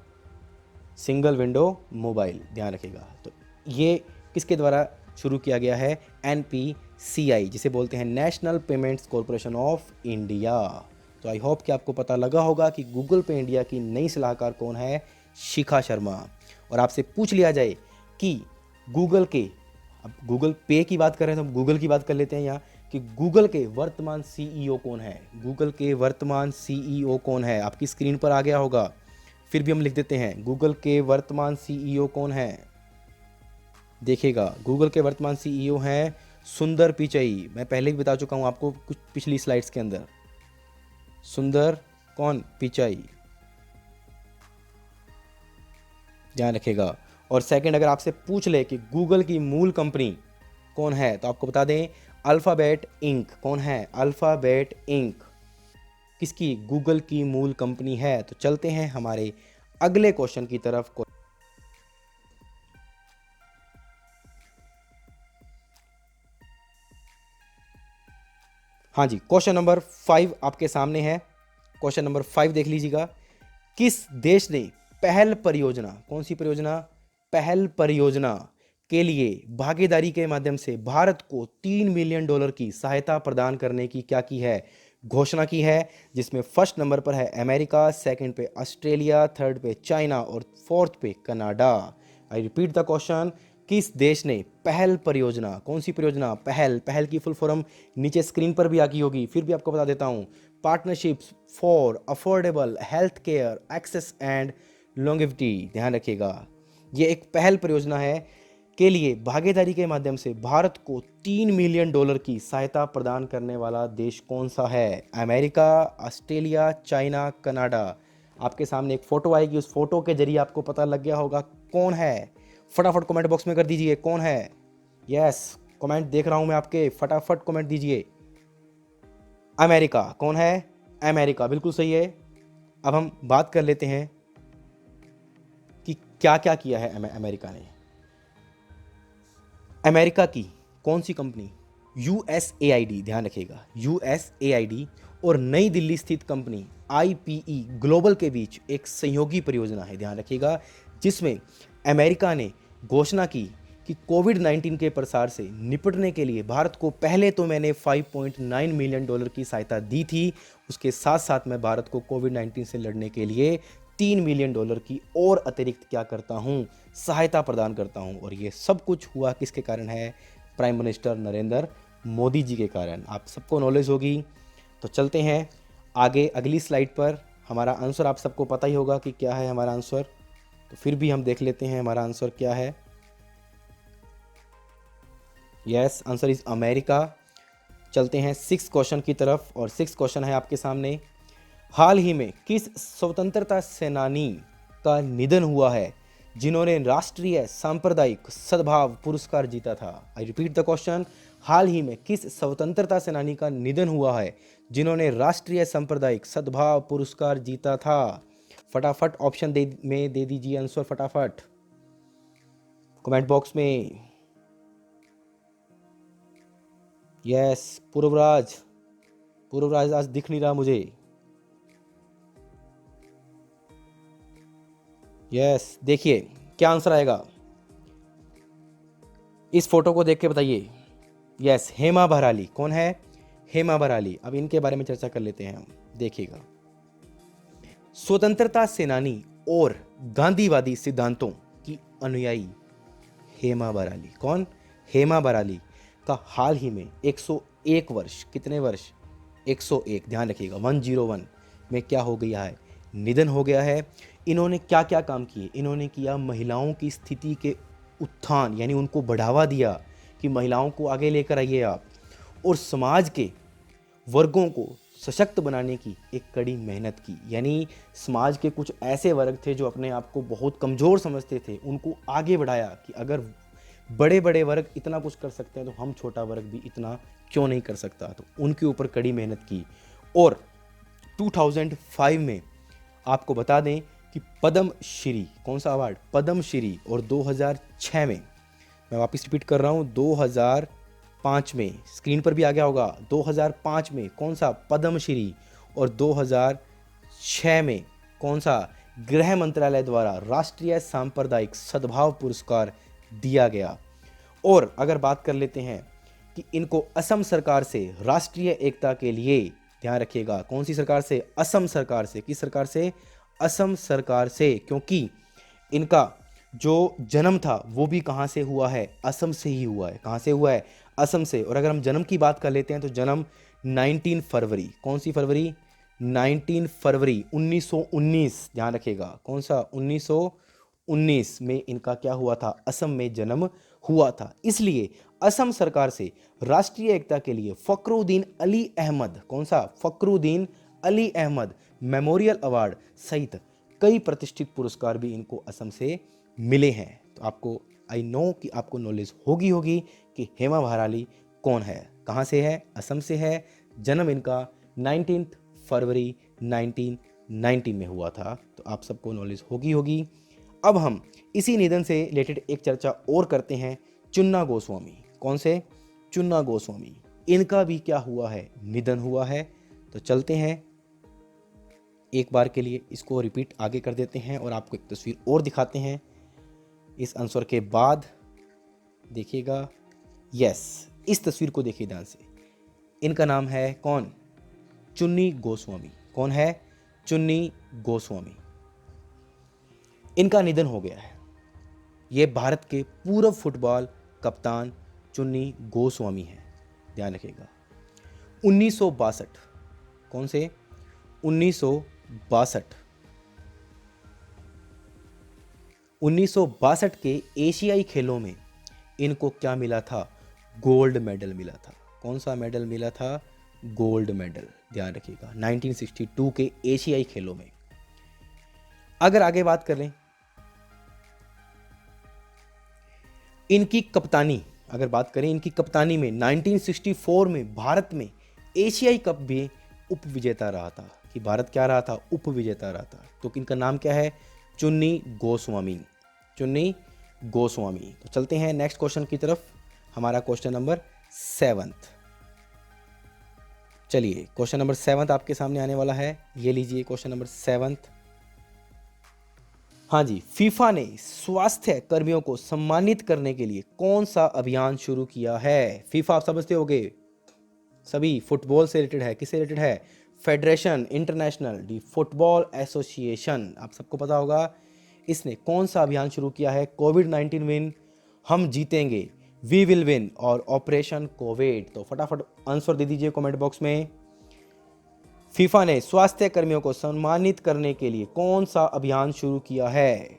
सिंगल विंडो मोबाइल, ध्यान रखिएगा। तो ये किसके द्वारा शुरू किया गया है? एनपीसीआई, जिसे बोलते हैं national payments corporation of India. तो आई होप कि आपको पता लगा होगा कि गूगल पे इंडिया की नई सलाहकार कौन है? शिखा शर्मा। और आपसे पूछ लिया जाए कि गूगल के, अब गूगल पे की बात कर रहे हैं तो हम गूगल की बात कर लेते हैं यहाँ, कि गूगल के वर्तमान सीईओ कौन है? गूगल के वर्तमान सीईओ कौन है? आपकी स्क्रीन पर आ गया होगा, फिर भी हम लिख देते हैं, गूगल के वर्तमान सीईओ कौन है? देखिएगा, गूगल के वर्तमान सीईओ हैं सुंदर पिचई। मैं पहले भी बता चुका हूं आपको कुछ पिछली स्लाइड्स के अंदर। सुंदर कौन? पिचाई, ध्यान रखेगा। और सेकंड, अगर आपसे पूछ ले कि गूगल की मूल कंपनी कौन है, तो आपको बता दें अल्फ़ाबेट इंक कौन है? अल्फ़ाबेट इंक किसकी? गूगल की मूल कंपनी है। तो चलते हैं हमारे अगले क्वेश्चन की तरफ। हाँ जी, क्वेश्चन नंबर 5 आपके सामने है। क्वेश्चन नंबर 5 देख लीजिएगा। किस देश ने पहल परियोजना, कौन सी परियोजना? पहल परियोजना के लिए भागीदारी के माध्यम से भारत को $3 मिलियन की सहायता प्रदान करने की क्या की है? घोषणा की है, जिसमें फर्स्ट नंबर पर है अमेरिका, सेकंड पे ऑस्ट्रेलिया, थर्ड पे चाइना और फोर्थ पे Canada. I repeat the question. किस देश ने पहल परियोजना, कौन सी परियोजना? पहल, पहल की फुल फॉर्म नीचे स्क्रीन पर भी आकी होगी, फिर भी आपको बता देता हूं। Partnerships for affordable health care access and longevity, ध्यान रखिएगा। ये एक पहल परियोजना है के लिए भागीदारी के माध्यम से भारत को $3 मिलियन की सहायता प्रदान करने वाला देश कौन सा है? America, Australia, China, Canada. आपके सामने एक फोटो आएगी, उस फोटो के जरिए आपको पता लग गया होगा कौन है। फटाफट कमेंट बॉक्स में कर दीजिए कौन है। यस, कमेंट देख रहा हूं मैं आपके, फटाफट कमेंट दीजिए। अमेरिका कौन है? अमेरिका बिल्कुल सही है। अब हम बात कर लेते हैं कि क्या क्या किया है अमेरिका ने। अमेरिका की कौन सी कंपनी? USAID, ध्यान रखिएगा, USAID और नई दिल्ली स्थित कंपनी IPE ग्लोबल के बीच एक सहयोगी परियोजना है, ध्यान रखिएगा, जिसमें अमेरिका ने घोषणा की कि कोविड-19 के प्रसार से निपटने के लिए भारत को पहले तो मैंने $5.9 मिलियन की सहायता दी थी, उसके साथ साथ मैं भारत को कोविड-19 से लड़ने के लिए $3 मिलियन की और अतिरिक्त क्या करता हूं? सहायता प्रदान करता हूं। और ये सब कुछ हुआ किसके कारण है? प्राइम मिनिस्टर नरेंद्र मोदी जी के कारण। आप सबको नॉलेज होगी। तो चलते हैं आगे अगली स्लाइड पर। हमारा आंसर आप सबको पता ही होगा कि क्या है हमारा आंसर, तो फिर भी हम देख लेते हैं हमारा आंसर क्या है। Yes, answer is America. चलते हैं 6 क्वेश्चन की तरफ, और 6 क्वेश्चन है आपके सामने। हाल ही में किस स्वतंत्रता सेनानी का निधन हुआ है जिन्होंने राष्ट्रीय सांप्रदायिक सद्भाव पुरस्कार जीता था? I repeat the question. हाल ही में किस स्वतंत्रता सेनानी का निधन हुआ है जिन्होंने राष्ट्रीय सांप्रदायिक सद्भाव पुरस्कार जीता था? फटाफट ऑप्शन में दे दीजिए आंसर, फटाफट कमेंट बॉक्स में। यस, पूर्वराज, पूर्वराज आज दिख नहीं रहा मुझे। यस, देखिए क्या आंसर आएगा, इस फोटो को देख के बताइए। यस, हेमा भराली। कौन है? हेमा भराली। अब इनके बारे में चर्चा कर लेते हैं हम, देखिएगा। स्वतंत्रता सेनानी और गांधीवादी सिद्धांतों की अनुयायी हेमा भराली। कौन? हेमा भराली का हाल ही में 101 वर्ष, कितने वर्ष? 101, ध्यान रखिएगा, 101 में क्या हो गया है? निधन हो गया है। इन्होंने क्या क्या काम किए? इन्होंने किया महिलाओं की स्थिति के उत्थान, यानी उनको बढ़ावा दिया कि महिलाओं को आगे लेकर आइए आप, और समाज के वर्गों को सशक्त बनाने की एक कड़ी मेहनत की। यानी समाज के कुछ ऐसे वर्ग थे जो अपने आप को बहुत कमज़ोर समझते थे, उनको आगे बढ़ाया कि अगर बड़े बड़े वर्ग इतना कुछ कर सकते हैं तो हम छोटा वर्ग भी इतना क्यों नहीं कर सकता। तो उनके ऊपर कड़ी मेहनत की। और 2005 में आपको बता दें कि पद्म श्री, कौन सा अवार्ड? पद्म श्री। और 2006 में, मैं वापस रिपीट कर रहा हूँ, 2005 में, स्क्रीन पर भी आ गया होगा, 2005 में कौन सा? पद्म श्री। और 2006 में कौन सा? गृह मंत्रालय द्वारा राष्ट्रीय सांप्रदायिक सद्भाव पुरस्कार दिया गया। और अगर बात कर लेते हैं कि इनको असम सरकार से राष्ट्रीय एकता के लिए, ध्यान रखिएगा, कौन सी सरकार से? असम सरकार से। किस सरकार से? असम सरकार से, क्योंकि इनका जो जन्म था वो भी कहाँ से हुआ है? असम से ही हुआ है। कहाँ से हुआ है? असम से। और अगर हम जन्म की बात कर लेते हैं तो जन्म 19 फरवरी, कौन सी फरवरी? 19 फरवरी 1919, ध्यान रखिएगा, कौन सा? 1919 में इनका क्या हुआ था? असम में जन्म हुआ था। इसलिए असम सरकार से राष्ट्रीय एकता के लिए फखरुद्दीन अली अहमद, कौन सा? फखरुद्दीन अली अहमद मेमोरियल अवार्ड सहित कई प्रतिष्ठित पुरस्कार भी इनको असम से मिले हैं। तो आपको, आई नो कि आपको नॉलेज होगी कि हेमा भराली कौन है। कहाँ से है? असम से है। जन्म इनका 19 फरवरी 1990 में हुआ था, तो आप सबको नॉलेज होगी। अब हम इसी निधन से रिलेटेड एक चर्चा और करते हैं, चुन्ना गोस्वामी। कौन से? चुन्ना गोस्वामी। इनका भी क्या हुआ है? निधन हुआ है। तो चलते हैं, एक बार के लिए इसको रिपीट आगे कर देते हैं और आपको एक तस्वीर और दिखाते हैं इस आंसर के बाद। देखिएगा, यस, इस तस्वीर को देखिए ध्यान से। इनका नाम है कौन? चुन्नी गोस्वामी। कौन है? चुन्नी गोस्वामी। इनका निधन हो गया है। ये भारत के पूर्व फुटबॉल कप्तान चुन्नी गोस्वामी हैं, ध्यान रखिएगा। 1962, कौन से? 1962 के एशियाई खेलों में इनको क्या मिला था? गोल्ड मेडल मिला था। कौन सा मेडल मिला था? गोल्ड मेडल, ध्यान रखिएगा, 1962 के एशियाई खेलों में। अगर आगे बात कर लें इनकी कप्तानी, अगर बात करें इनकी कप्तानी में 1964 में भारत में एशियाई कप भी उप विजेता रहा था। कि भारत क्या रहा था? उप विजेता रहा था। तो इनका नाम क्या है? चुन्नी गोस्वामी। चुन्नी गोस्वामी। तो चलते हैं नेक्स्ट क्वेश्चन की तरफ, हमारा क्वेश्चन नंबर 7। चलिए, क्वेश्चन नंबर 7 आपके सामने आने वाला है। ये लीजिए क्वेश्चन नंबर 7। हाँ जी, फीफा ने स्वास्थ्य कर्मियों को सम्मानित करने के लिए कौन सा अभियान शुरू किया है? फीफा आप समझते होंगे, सभी फुटबॉल से रिलेटेड है। किससे रिलेटेड है? फेडरेशन इंटरनेशनल दी फुटबॉल एसोसिएशन, आप सबको पता होगा। इसने कौन सा अभियान शुरू किया है? कोविड-19 विन, हम जीतेंगे, वी विल विन और ऑपरेशन कोविड। तो फटाफट आंसर दे दीजिए कमेंट बॉक्स में। फीफा ने स्वास्थ्य कर्मियों को सम्मानित करने के लिए कौन सा अभियान शुरू किया है?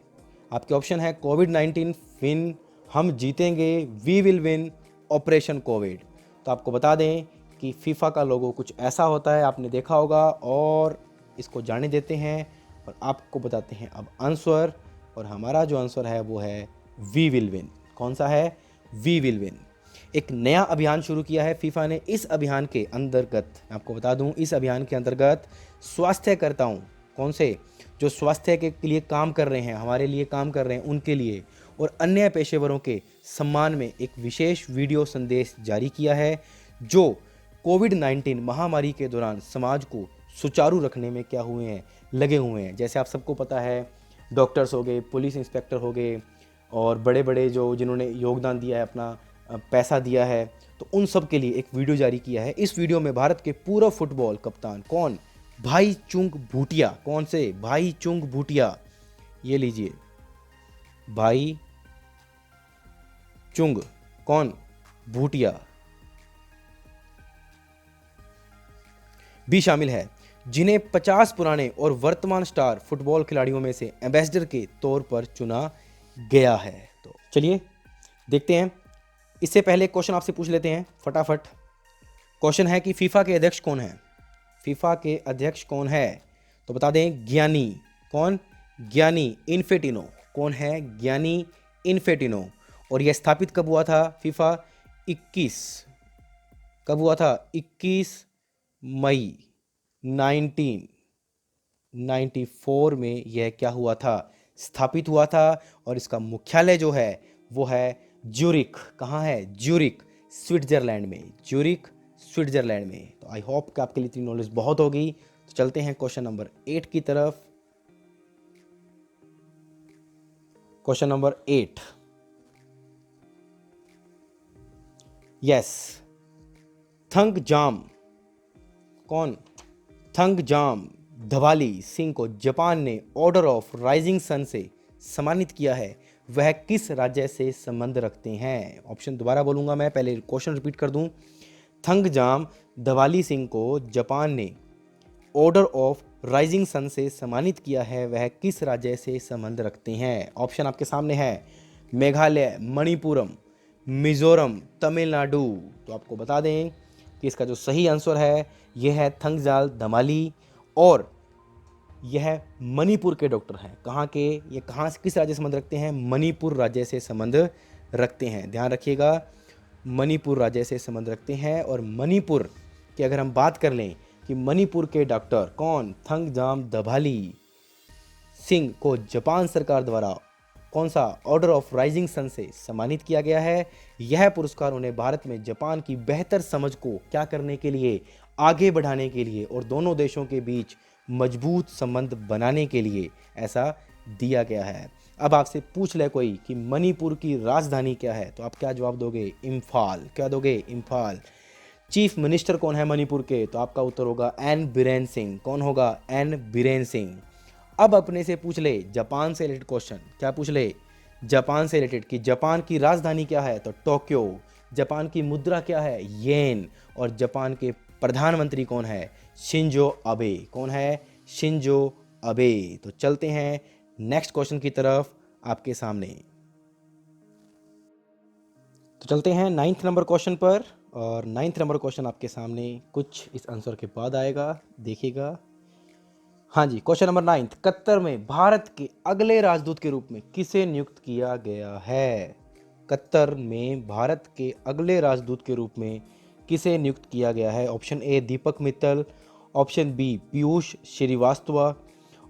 आपके ऑप्शन है कोविड-19 विन, हम जीतेंगे, we will win, operation COVID. तो आपको बता दें कि फीफा का लोगो कुछ ऐसा होता है, आपने देखा होगा। और इसको जाने देते हैं और आपको बताते हैं अब आंसर। और हमारा जो आंसर है वो है वी विल विन। कौन सा है? We will win. एक नया अभियान शुरू किया है फीफा ने। इस अभियान के अंतर्गत आपको बता दूं, इस अभियान के अंतर्गत स्वास्थ्यकर्ताओं, कौन से? जो स्वास्थ्य के लिए काम कर रहे हैं, हमारे लिए काम कर रहे हैं, उनके लिए और अन्य पेशेवरों के सम्मान में एक विशेष वीडियो संदेश जारी किया है, जो कोविड-19 महामारी के दौरान समाज को सुचारू रखने में क्या हुए हैं? लगे हुए हैं। जैसे आप सबको पता है, डॉक्टर्स हो गए, पुलिस इंस्पेक्टर हो गए और बड़े बड़े जो जिन्होंने योगदान दिया है, अपना पैसा दिया है, तो उन सब के लिए एक वीडियो जारी किया है। इस वीडियो में भारत के पूर्व फुटबॉल कप्तान कौन? भाई चुंग भूटिया। कौन से? भाई चुंग भूटिया। ये लीजिए, भाई चुंग कौन? भूटिया भी शामिल है, जिन्हें 50 पुराने और वर्तमान स्टार फुटबॉल खिलाड़ियों में से एम्बेसडर के तौर पर चुना गया है। तो चलिए देखते हैं। इससे पहले क्वेश्चन आपसे पूछ लेते हैं फटाफट। क्वेश्चन है कि फीफा के अध्यक्ष कौन है? फीफा के अध्यक्ष कौन है? तो बता दें, ज्ञानी। कौन? ज्ञानी इन्फेंटिनो। कौन है? ज्ञानी इन्फेंटिनो। और यह स्थापित कब हुआ था? फीफा 21 कब हुआ था? 21 मई 1994 में यह क्या हुआ था? स्थापित हुआ था। और इसका मुख्यालय जो है वो है ज्यूरिख। कहाँ है? ज्यूरिख, स्विट्जरलैंड में। ज्यूरिख, स्विट्जरलैंड में। तो आई होप कि आपके लिए इतनी नॉलेज बहुत होगी। तो चलते हैं क्वेश्चन नंबर 8 की तरफ। क्वेश्चन नंबर 8, यस, थंगजाम, कौन? थंगजाम धवाली सिंह को जापान ने ऑर्डर ऑफ राइजिंग सन से सम्मानित किया है। वह किस राज्य से संबंध रखते हैं? ऑप्शन दोबारा बोलूंगा मैं, पहले क्वेश्चन रिपीट कर दूं। थंगजाम धवाली सिंह को जापान ने ऑर्डर ऑफ राइजिंग सन से सम्मानित किया है। वह किस राज्य से संबंध रखते हैं? ऑप्शन आपके सामने है, मेघालय, मणिपुरम, मिजोरम, तमिलनाडु। तो आपको बता दें कि इसका जो सही आंसर है यह है थंगजाल धमाली। और यह मणिपुर के डॉक्टर हैं। कहाँ के? ये कहाँ से, किस राज्य से संबंध रखते हैं? मणिपुर राज्य से संबंध रखते हैं, ध्यान रखिएगा। मणिपुर राज्य से संबंध रखते हैं। और मणिपुर की अगर हम बात कर लें कि मणिपुर के डॉक्टर कौन, थंगजाम दभाली सिंह को जापान सरकार द्वारा कौन सा ऑर्डर ऑफ राइजिंग सन से सम्मानित किया गया है। यह पुरस्कार उन्हें भारत में जापान की बेहतर समझ को क्या करने के लिए, आगे बढ़ाने के लिए और दोनों देशों के बीच मजबूत संबंध बनाने के लिए ऐसा दिया गया है। अब आपसे पूछ ले कोई कि मणिपुर की राजधानी क्या है, तो आप क्या जवाब दोगे? इम्फाल। क्या दोगे? इम्फाल। चीफ मिनिस्टर कौन है मणिपुर के, तो आपका उत्तर होगा एन बीरेन सिंह। कौन होगा? एन बीरेन सिंह। अब अपने से पूछ ले जापान से रिलेटेड क्वेश्चन। क्या पूछ ले? जापान से रिलेटेड कि जापान की राजधानी क्या है, तो टोक्यो। जापान की मुद्रा क्या है? येन। और जापान के प्रधानमंत्री कौन है? Shinzo Abe. कौन है? Shinzo Abe. तो चलते हैं नेक्स्ट क्वेश्चन की तरफ आपके सामने। तो चलते हैं 9th नंबर क्वेश्चन पर। और 9th नंबर क्वेश्चन आपके सामने कुछ इस आंसर के बाद आएगा, देखिएगा। हाँ जी, क्वेश्चन नंबर 9, कतर में भारत के अगले राजदूत के रूप में किसे नियुक्त किया गया है? कतर में भारत के अगले राजदूत के रूप में किसे नियुक्त किया गया है? Option A Deepak Mittal, option B Piyush Srivastava,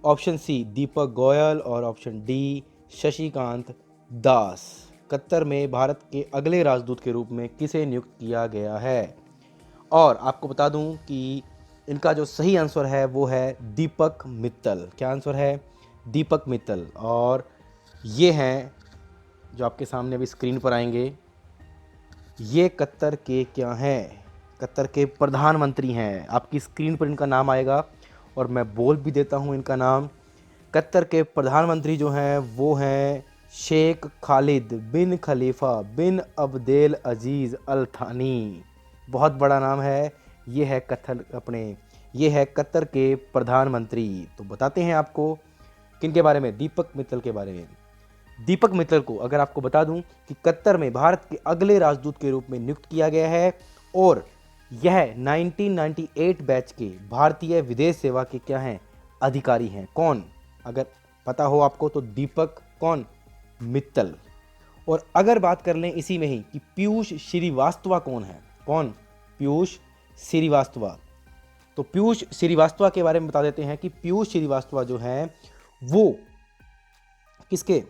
option C Deepak Goyal और option D Shashikant Das. Qatar में भारत के अगले राजदूत के रूप में किसे नियुक्त किया गया है? और आपको बता दूं कि इनका जो सही आंसर है वो है दीपक मित्तल। क्या आंसर है? दीपक मित्तल। और ये हैं जो आपके सामने अभी स्क्रीन पर आएंगे, ये कतर के क्या हैं? कतर के प्रधानमंत्री हैं। आपकी स्क्रीन पर इनका नाम आएगा और मैं बोल भी देता हूँ इनका नाम। कतर के प्रधानमंत्री जो हैं वो हैं शेख खालिद बिन खलीफा बिन अब्देल अजीज़ अल थानी। बहुत बड़ा नाम है। ये है कतर के प्रधानमंत्री। तो बताते हैं आपको किनके बारे में? दीपक मित्तल के बारे में। दीपक मित्तल को अगर आपको बता दूं कि कतर में भारत के अगले राजदूत के रूप में नियुक्त किया गया है और यह 1998 बैच के भारतीय विदेश सेवा के क्या हैं? अधिकारी हैं। कौन? अगर पता हो आपको तो दीपक कौन? मित्तल। और अगर बात कर लें इसी में ही कि पीयूष श्रीवास्तव कौन है? कौन? पीयूष श्रीवास्तव। तो पीयूष श्रीवास्तव के बारे में बता देते हैं कि पीयूष श्रीवास्तव जो है वो किसके?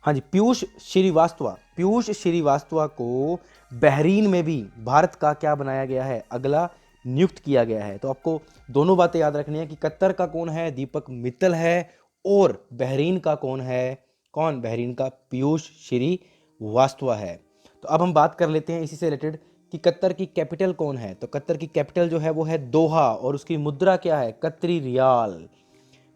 हाँ जी, पीयूष श्रीवास्तव को बहरीन में भी भारत का क्या बनाया गया है? अगला नियुक्त किया गया है। तो आपको दोनों बातें याद रखनी है कि कतर का कौन है? दीपक मित्तल है। और बहरीन का कौन है? कौन? बहरीन का पीयूष श्रीवास्तव है। तो अब हम बात कर लेते हैं इसी से रिलेटेड कि कतर की कैपिटल कौन है? तो कतर की कैपिटल जो है वो है दोहा और उसकी मुद्रा क्या है? कतरी रियाल।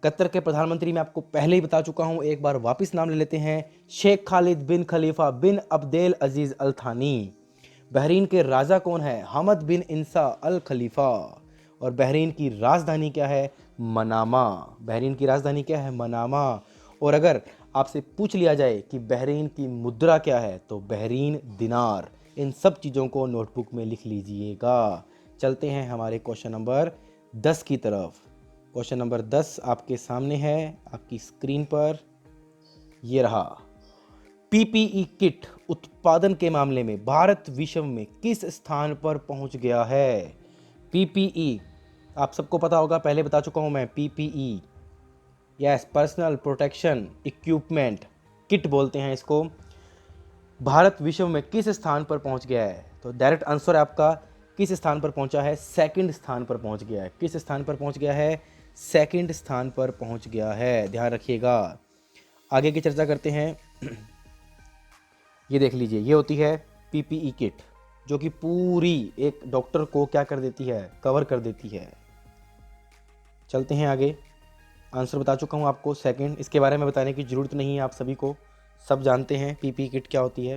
कतर के प्रधानमंत्री मैं आपको पहले ही बता चुका हूं, एक बार वापस नाम ले लेते हैं, शेख खालिद बिन खलीफा बिन अब्देल अजीज अल थानी। बहरीन के राजा कौन है? हमद बिन इंसा अल खलीफा। और बहरीन की राजधानी क्या है? मनामा। बहरीन की राजधानी क्या है? मनामा। और अगर आपसे पूछ लिया जाए कि बहरीन की मुद्रा क्या है, तो बहरीन दिनार। इन सब चीज़ों को नोटबुक में लिख लीजिएगा। चलते हैं हमारे क्वेश्चन नंबर 10 की तरफ। क्वेश्चन नंबर 10 आपके सामने है, आपकी स्क्रीन पर ये रहा। पीपीई किट उत्पादन के मामले में भारत विश्व में किस स्थान पर पहुंच गया है? पीपीई आप सबको पता होगा, पहले बता चुका हूं मैं। PPE yes, personal protection equipment kit बोलते हैं इसको। भारत विश्व में किस स्थान पर पहुंच गया है? तो डायरेक्ट आंसर है आपका किस स्थान पर पहुंचा है? सेकंड स्थान पर पहुंच गया है। किस स्थान पर पहुंच गया है? सेकंड स्थान पर पहुंच गया है। ध्यान रखिएगा। आगे की चर्चा करते हैं। ये देख लीजिए, ये होती है पीपीई किट जो कि पूरी एक डॉक्टर को क्या कर देती है? कवर कर देती है। चलते हैं आगे। आंसर बता चुका हूँ आपको सेकंड, इसके बारे में बताने की ज़रूरत नहीं है, आप सभी को सब जानते हैं पीपीई किट क्या होती है।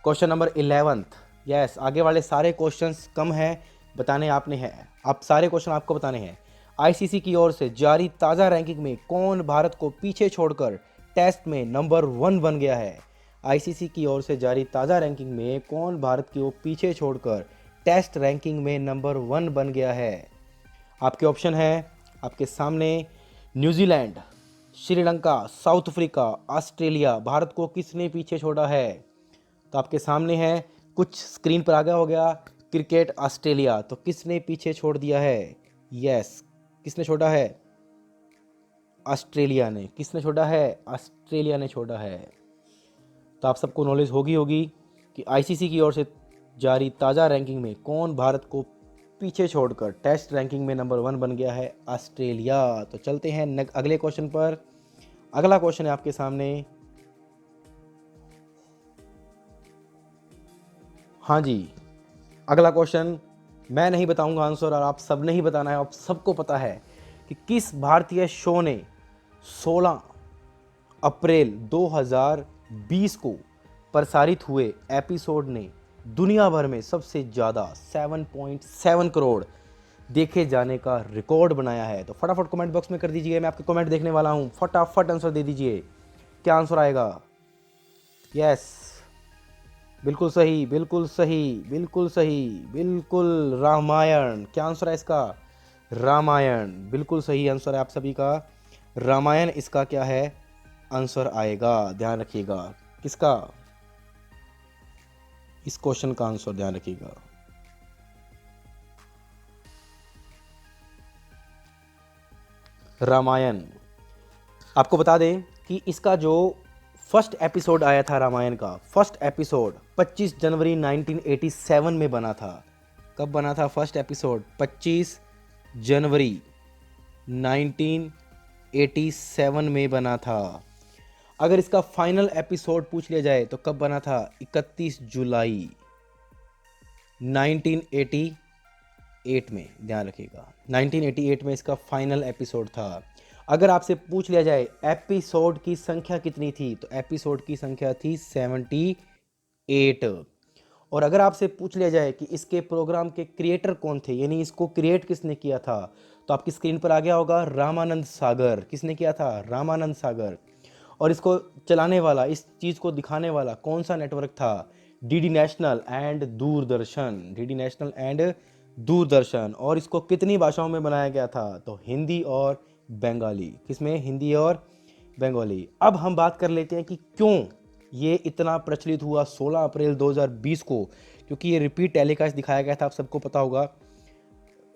क्वेश्चन नंबर 11, यस, आगे वाले सारे क्वेश्चंस कम हैं, बताने आपने हैं। आप सारे क्वेश्चन आपको बताने हैं। आईसीसी की ओर से जारी ताज़ा रैंकिंग में कौन भारत को पीछे छोड़कर टेस्ट में नंबर 1 बन गया है? आईसीसी की ओर से जारी ताज़ा रैंकिंग में कौन भारत को पीछे छोड़कर टेस्ट रैंकिंग में नंबर 1 बन गया है? आपके ऑप्शन है आपके सामने, New Zealand, Sri Lanka, south Africa, Australia. Bharat को किसने पीछे छोड़ा है? तो आपके सामने है, कुछ स्क्रीन पर आ गया हो गया, क्रिकेट ऑस्ट्रेलिया। तो किसने पीछे छोड़ दिया है? यस, किसने छोड़ा है? ऑस्ट्रेलिया ने। किसने छोड़ा है? ऑस्ट्रेलिया ने छोड़ा है। तो आप सबको नॉलेज होगी होगी कि आईसीसी की ओर से जारी ताज़ा रैंकिंग में कौन भारत को पीछे छोड़कर टेस्ट रैंकिंग में नंबर 1 बन गया है? ऑस्ट्रेलिया। तो चलते हैं अगले क्वेश्चन पर। अगला क्वेश्चन है आपके सामने। हाँ जी, अगला क्वेश्चन मैं नहीं बताऊंगा आंसर, और आप सब ने ही बताना है। आप सबको पता है कि किस भारतीय शो ने 16 अप्रैल 2020 को प्रसारित हुए एपिसोड ने दुनिया भर में सबसे ज़्यादा 7.7 करोड़ देखे जाने का रिकॉर्ड बनाया है? तो फटाफट कमेंट बॉक्स में कर दीजिए, मैं आपके कमेंट देखने वाला हूं। फटाफट आंसर दे दीजिए, क्या आंसर आएगा? यस, बिल्कुल सही, बिल्कुल सही, बिल्कुल सही, बिल्कुल रामायण। क्या आंसर है इसका? रामायण। बिल्कुल सही आंसर है आप सभी का, रामायण इसका क्या है? आंसर आएगा। ध्यान रखिएगा किसका, इस क्वेश्चन का आंसर ध्यान रखिएगा। रामायण। आपको बता दें कि इसका जो फर्स्ट एपिसोड आया था रामायण का, फर्स्ट एपिसोड 25 जनवरी 1987 में बना था। कब बना था फर्स्ट एपिसोड? 25 जनवरी 1987 में बना था। अगर इसका फाइनल एपिसोड पूछ लिया जाए तो कब बना था? 31 जुलाई 1988 में। ध्यान रखिएगा, 1988 में इसका फाइनल एपिसोड था। अगर आपसे पूछ लिया जाए एपिसोड की संख्या कितनी थी, तो एपिसोड की संख्या थी 78। और अगर आपसे पूछ लिया जाए कि इसके प्रोग्राम के क्रिएटर कौन थे, यानी इसको क्रिएट किसने किया था, तो आपकी स्क्रीन पर आ गया होगा रामानंद सागर। किसने किया था? रामानंद सागर। और इसको चलाने वाला, इस चीज़ को दिखाने वाला कौन सा नेटवर्क था? DD national and Doordarshan. DD national and Doordarshan. और इसको कितनी भाषाओं में बनाया गया था? तो हिंदी और बंगाली। किसमें? हिंदी और बंगाली। अब हम बात कर लेते हैं कि क्यों ये इतना प्रचलित हुआ 16 अप्रैल 2020 को। क्योंकि ये रिपीट टेलीकास्ट दिखाया गया था, आप सबको पता होगा,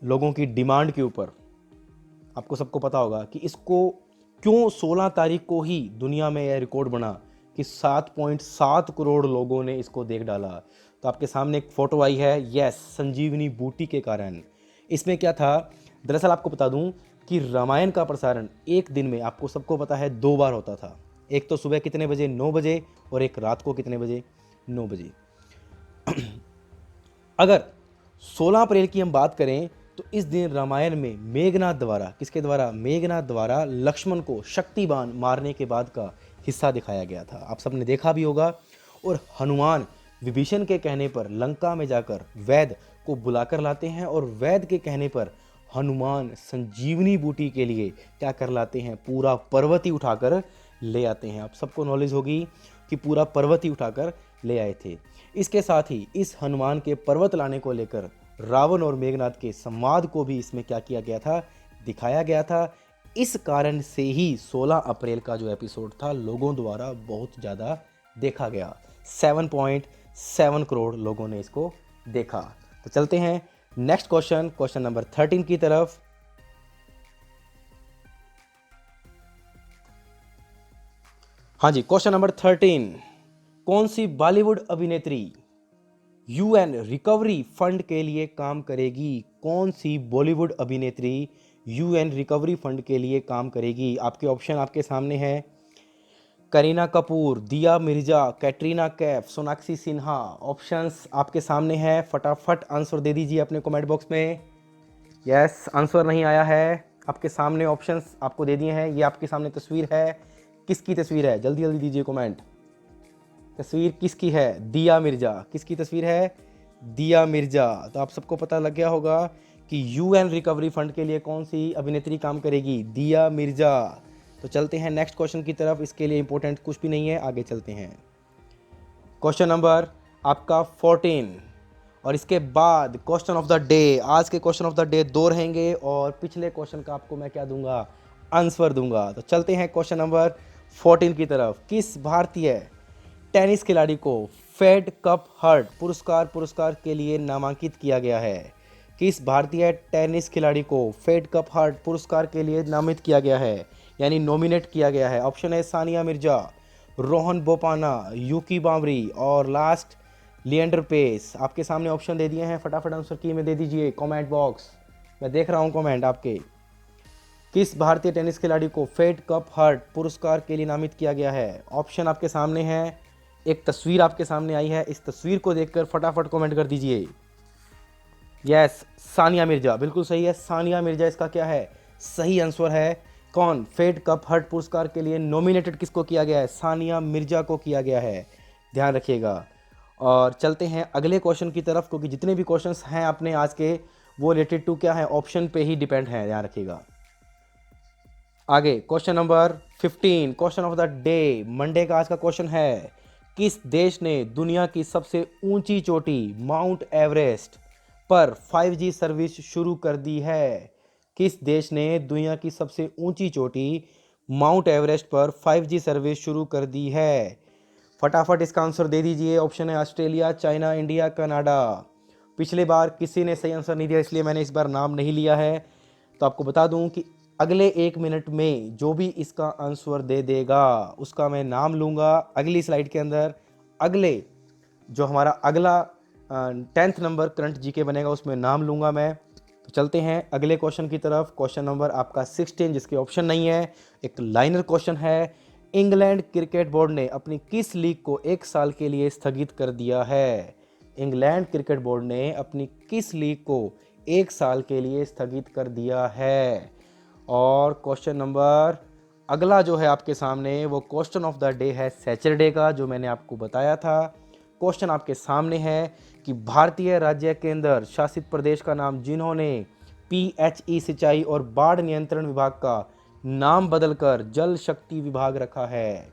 लोगों की डिमांड के ऊपर। आपको सबको पता होगा कि इसको क्यों 16 तारीख को ही दुनिया में यह रिकॉर्ड बना कि 7.7 करोड़ लोगों ने इसको देख डाला। तो आपके सामने एक फ़ोटो आई है, यस, संजीवनी बूटी के कारण। इसमें क्या था? दरअसल आपको बता दूं कि रामायण का प्रसारण एक दिन में, आपको सबको पता है, 2 बार होता था। एक तो सुबह कितने बजे? 9 बजे। और एक रात को कितने बजे? 9 बजे। अगर 16 अप्रैल की हम बात करें तो इस दिन रामायण में मेघनाद द्वारा, किसके द्वारा? मेघनाद द्वारा लक्ष्मण को शक्तिबाण मारने के बाद का हिस्सा दिखाया गया था। आप सबने देखा भी होगा। और हनुमान विभीषण के कहने पर लंका में जाकर वैद को बुलाकर लाते हैं, और वैद के कहने पर हनुमान संजीवनी बूटी के लिए क्या कर लाते हैं? पूरा पर्वत ही उठाकर ले आते हैं। आप सबको नॉलेज होगी कि पूरा पर्वत ही उठाकर ले आए थे। इसके साथ ही इस हनुमान के पर्वत लाने को लेकर रावण और मेघनाद के संवाद को भी इसमें क्या किया गया था? दिखाया गया था। इस कारण से ही 16 अप्रैल का जो एपिसोड था लोगों द्वारा बहुत ज़्यादा देखा गया। 7.7 करोड़ लोगों ने इसको देखा। तो चलते हैं नेक्स्ट क्वेश्चन, क्वेश्चन नंबर 13 की तरफ। हाँ जी, क्वेश्चन नंबर 13। कौन सी बॉलीवुड अभिनेत्री यूएन रिकवरी फंड के लिए काम करेगी? कौन सी बॉलीवुड अभिनेत्री यूएन रिकवरी फंड के लिए काम करेगी? आपके ऑप्शन आपके सामने हैं, करीना कपूर, दिया मिर्जा, कैटरीना कैफ, सोनाक्षी सिन्हा। ऑप्शंस आपके सामने हैं, फटाफट आंसर दे दीजिए अपने कमेंट बॉक्स में। यस, आंसर नहीं आया है, आपके सामने ऑप्शंस आपको दे दिए हैं। ये आपके सामने तस्वीर है, किसकी तस्वीर है? जल्दी जल्दी दीजिए कमेंट। तस्वीर किसकी है? दिया मिर्जा। किसकी तस्वीर है? दिया मिर्जा। तो आप सबको पता लग गया होगा कि यूएन रिकवरी फंड के लिए कौन सी अभिनेत्री काम करेगी? दिया मिर्जा। तो चलते हैं नेक्स्ट क्वेश्चन की तरफ। इसके लिए इंपॉर्टेंट कुछ भी नहीं है, आगे चलते हैं। क्वेश्चन नंबर आपका 14, और इसके बाद क्वेश्चन ऑफ द डे। आज के क्वेश्चन ऑफ द डे 2 रहेंगे, और पिछले क्वेश्चन का आपको मैं क्या दूंगा? आंसर दूंगा। तो चलते हैं क्वेश्चन नंबर 14 की तरफ। किस भारतीय टेनिस खिलाड़ी को फेड कप हर्ट पुरस्कार के लिए नामांकित किया गया है? किस भारतीय टेनिस खिलाड़ी को फेड कप हर्ट पुरस्कार के लिए नामित किया गया है, यानी नॉमिनेट किया गया है? ऑप्शन है सानिया मिर्जा, रोहन बोपाना, यूकी बामरी और लास्ट लिएंडर पेस। आपके सामने ऑप्शन दे दिए हैं, फटाफट आंसर की में दे दीजिए कमेंट बॉक्स, मैं देख रहा हूं कमेंट आपके। किस भारतीय टेनिस खिलाड़ी को फेड कप हर्ट पुरस्कार के लिए नामित किया गया है? ऑप्शन आपके सामने है, एक तस्वीर आपके सामने आई है, इस तस्वीर को देखकर फटाफट कमेंट कर दीजिए। यस, सानिया मिर्जा, बिल्कुल सही है, सानिया मिर्जा इसका क्या है, सही आंसर है। कौन फेड कप हर्ट पुरस्कार के लिए नॉमिनेटेड किसको किया गया है? सानिया मिर्जा को किया गया है, ध्यान रखिएगा। और चलते हैं अगले क्वेश्चन की तरफ, क्योंकि जितने भी क्वेश्चंस हैं अपने आज के वो रिलेटेड टू क्या है, ऑप्शन पे ही डिपेंड है, ध्यान रखिएगा। आगे question number 15, question of the day, Monday का आज का क्वेश्चन है, किस देश ने दुनिया की सबसे ऊंची चोटी माउंट एवरेस्ट पर 5G सर्विस शुरू कर दी है? किस देश ने दुनिया की सबसे ऊंची चोटी माउंट एवरेस्ट पर 5G सर्विस शुरू कर दी है? फटाफट इसका आंसर दे दीजिए। ऑप्शन है ऑस्ट्रेलिया, चाइना, इंडिया, कनाडा। पिछले बार किसी ने सही आंसर नहीं दिया, इसलिए मैंने इस बार नाम नहीं लिया है। तो आपको बता दूं कि अगले 1 मिनट में जो भी इसका आंसर दे देगा उसका मैं नाम लूँगा अगली स्लाइड के अंदर। अगले जो हमारा अगला 10th नंबर करंट जीके बनेगा उसमें नाम लूँगा मैं। तो चलते हैं अगले क्वेश्चन की तरफ। क्वेश्चन नंबर आपका 16, जिसके ऑप्शन नहीं है, एक लाइनर क्वेश्चन है। इंग्लैंड क्रिकेट बोर्ड ने अपनी किस लीग को 1 साल के लिए स्थगित कर दिया है? इंग्लैंड क्रिकेट बोर्ड ने अपनी किस लीग को 1 साल के लिए स्थगित कर दिया है? और क्वेश्चन नंबर अगला जो है आपके सामने वो क्वेश्चन ऑफ द डे है सैटरडे का, जो मैंने आपको बताया था। क्वेश्चन आपके सामने है कि भारतीय राज्य केंद्र शासित प्रदेश का नाम जिन्होंने PHE सिंचाई और बाढ़ नियंत्रण विभाग का नाम बदलकर जल शक्ति विभाग रखा है।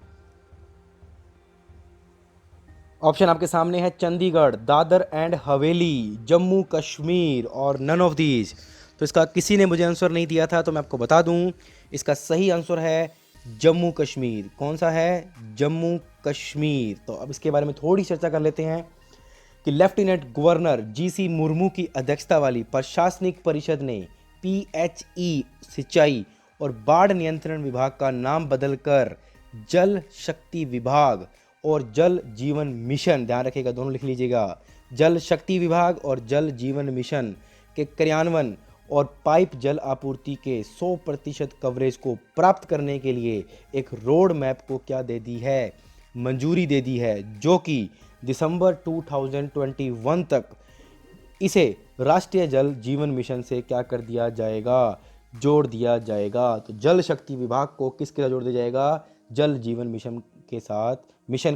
ऑप्शन आपके सामने है चंडीगढ़, दादर एंड हवेली, जम्मू कश्मीर और नन ऑफ दीज। तो इसका किसी ने मुझे आंसर नहीं दिया था, तो मैं आपको बता दूं इसका सही आंसर है जम्मू कश्मीर। कौन सा है? जम्मू कश्मीर। तो अब इसके बारे में थोड़ी चर्चा कर लेते हैं कि लेफ्टिनेंट गवर्नर GC मुर्मू की अध्यक्षता वाली प्रशासनिक परिषद ने PHE सिंचाई और बाढ़ नियंत्रण विभाग का नाम बदलकर जल शक्ति विभाग और जल जीवन मिशन, ध्यान रखिएगा दोनों लिख लीजिएगा, जल शक्ति विभाग और जल जीवन मिशन के क्रियान्वयन और पाइप जल आपूर्ति के 100% कवरेज को प्राप्त करने के लिए एक रोड मैप को क्या दे दी है? मंजूरी दे दी है, जो कि दिसंबर 2021 तक इसे राष्ट्रीय जल जीवन मिशन से क्या कर दिया जाएगा? जोड़ दिया जाएगा। तो जल शक्ति विभाग को किसके साथ जोड़ दिया जाएगा? जल जीवन मिशन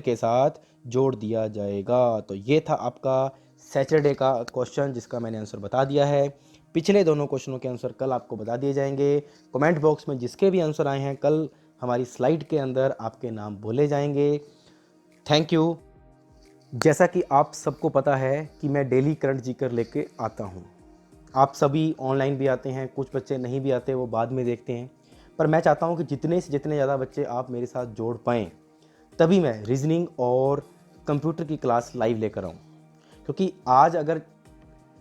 के साथ जोड़ दिया जाएगा। तो ये था आपका सैटरडे का क्वेश्चन, जिसका मैंने आंसर बता दिया है। पिछले दोनों क्वेश्चनों के आंसर कल आपको बता दिए जाएंगे। कमेंट बॉक्स में जिसके भी आंसर आए हैं कल हमारी स्लाइड के अंदर आपके नाम बोले जाएंगे। Thank you. जैसा कि आप सबको पता है कि मैं डेली करंट जीकर लेके आता हूँ। आप सभी ऑनलाइन भी आते हैं, कुछ बच्चे नहीं भी आते, वो बाद में देखते हैं, पर मैं चाहता हूँ कि जितने से जितने ज़्यादा बच्चे आप मेरे साथ जोड़ पाएँ, तभी मैं रीजनिंग और कंप्यूटर की क्लास लाइव लेकर आऊँ। क्योंकि आज अगर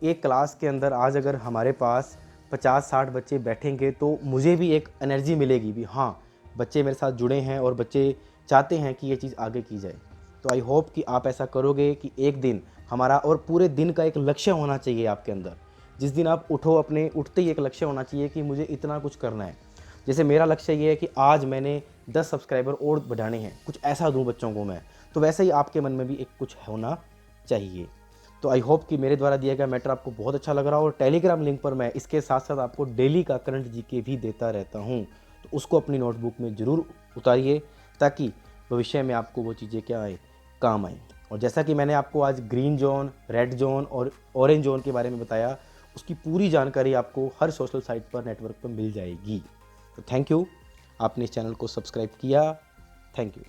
एक क्लास के अंदर आज अगर हमारे पास 50-60 बच्चे बैठेंगे तो मुझे भी एक एनर्जी मिलेगी भी, हाँ बच्चे मेरे साथ जुड़े हैं और बच्चे चाहते हैं कि ये चीज़ आगे की जाए। तो आई होप कि आप ऐसा करोगे कि एक दिन हमारा, और पूरे दिन का एक लक्ष्य होना चाहिए आपके अंदर। जिस दिन आप उठो, अपने उठते ही एक लक्ष्य होना चाहिए कि मुझे इतना कुछ करना है। जैसे मेरा लक्ष्य ये है कि आज मैंने 10 सब्सक्राइबर और बढ़ाने हैं, कुछ ऐसा दूं बच्चों को मैं, तो वैसे ही आपके मन में भी एक कुछ होना चाहिए। तो आई होप कि मेरे द्वारा दिया गया मैटर आपको बहुत अच्छा लग रहा हो। और टेलीग्राम लिंक पर मैं इसके साथ साथ आपको डेली का करंट जीके भी देता रहता हूँ, तो उसको अपनी नोटबुक में ज़रूर उतारिए, ताकि भविष्य में आपको वो चीज़ें क्या आए, काम आए। और जैसा कि मैंने आपको आज ग्रीन जोन, रेड जोन और ऑरेंज जोन के बारे में बताया, उसकी पूरी जानकारी आपको हर सोशल साइट पर, नेटवर्क पर मिल जाएगी। तो थैंक यू, आपने इस चैनल को सब्सक्राइब किया। Thank you.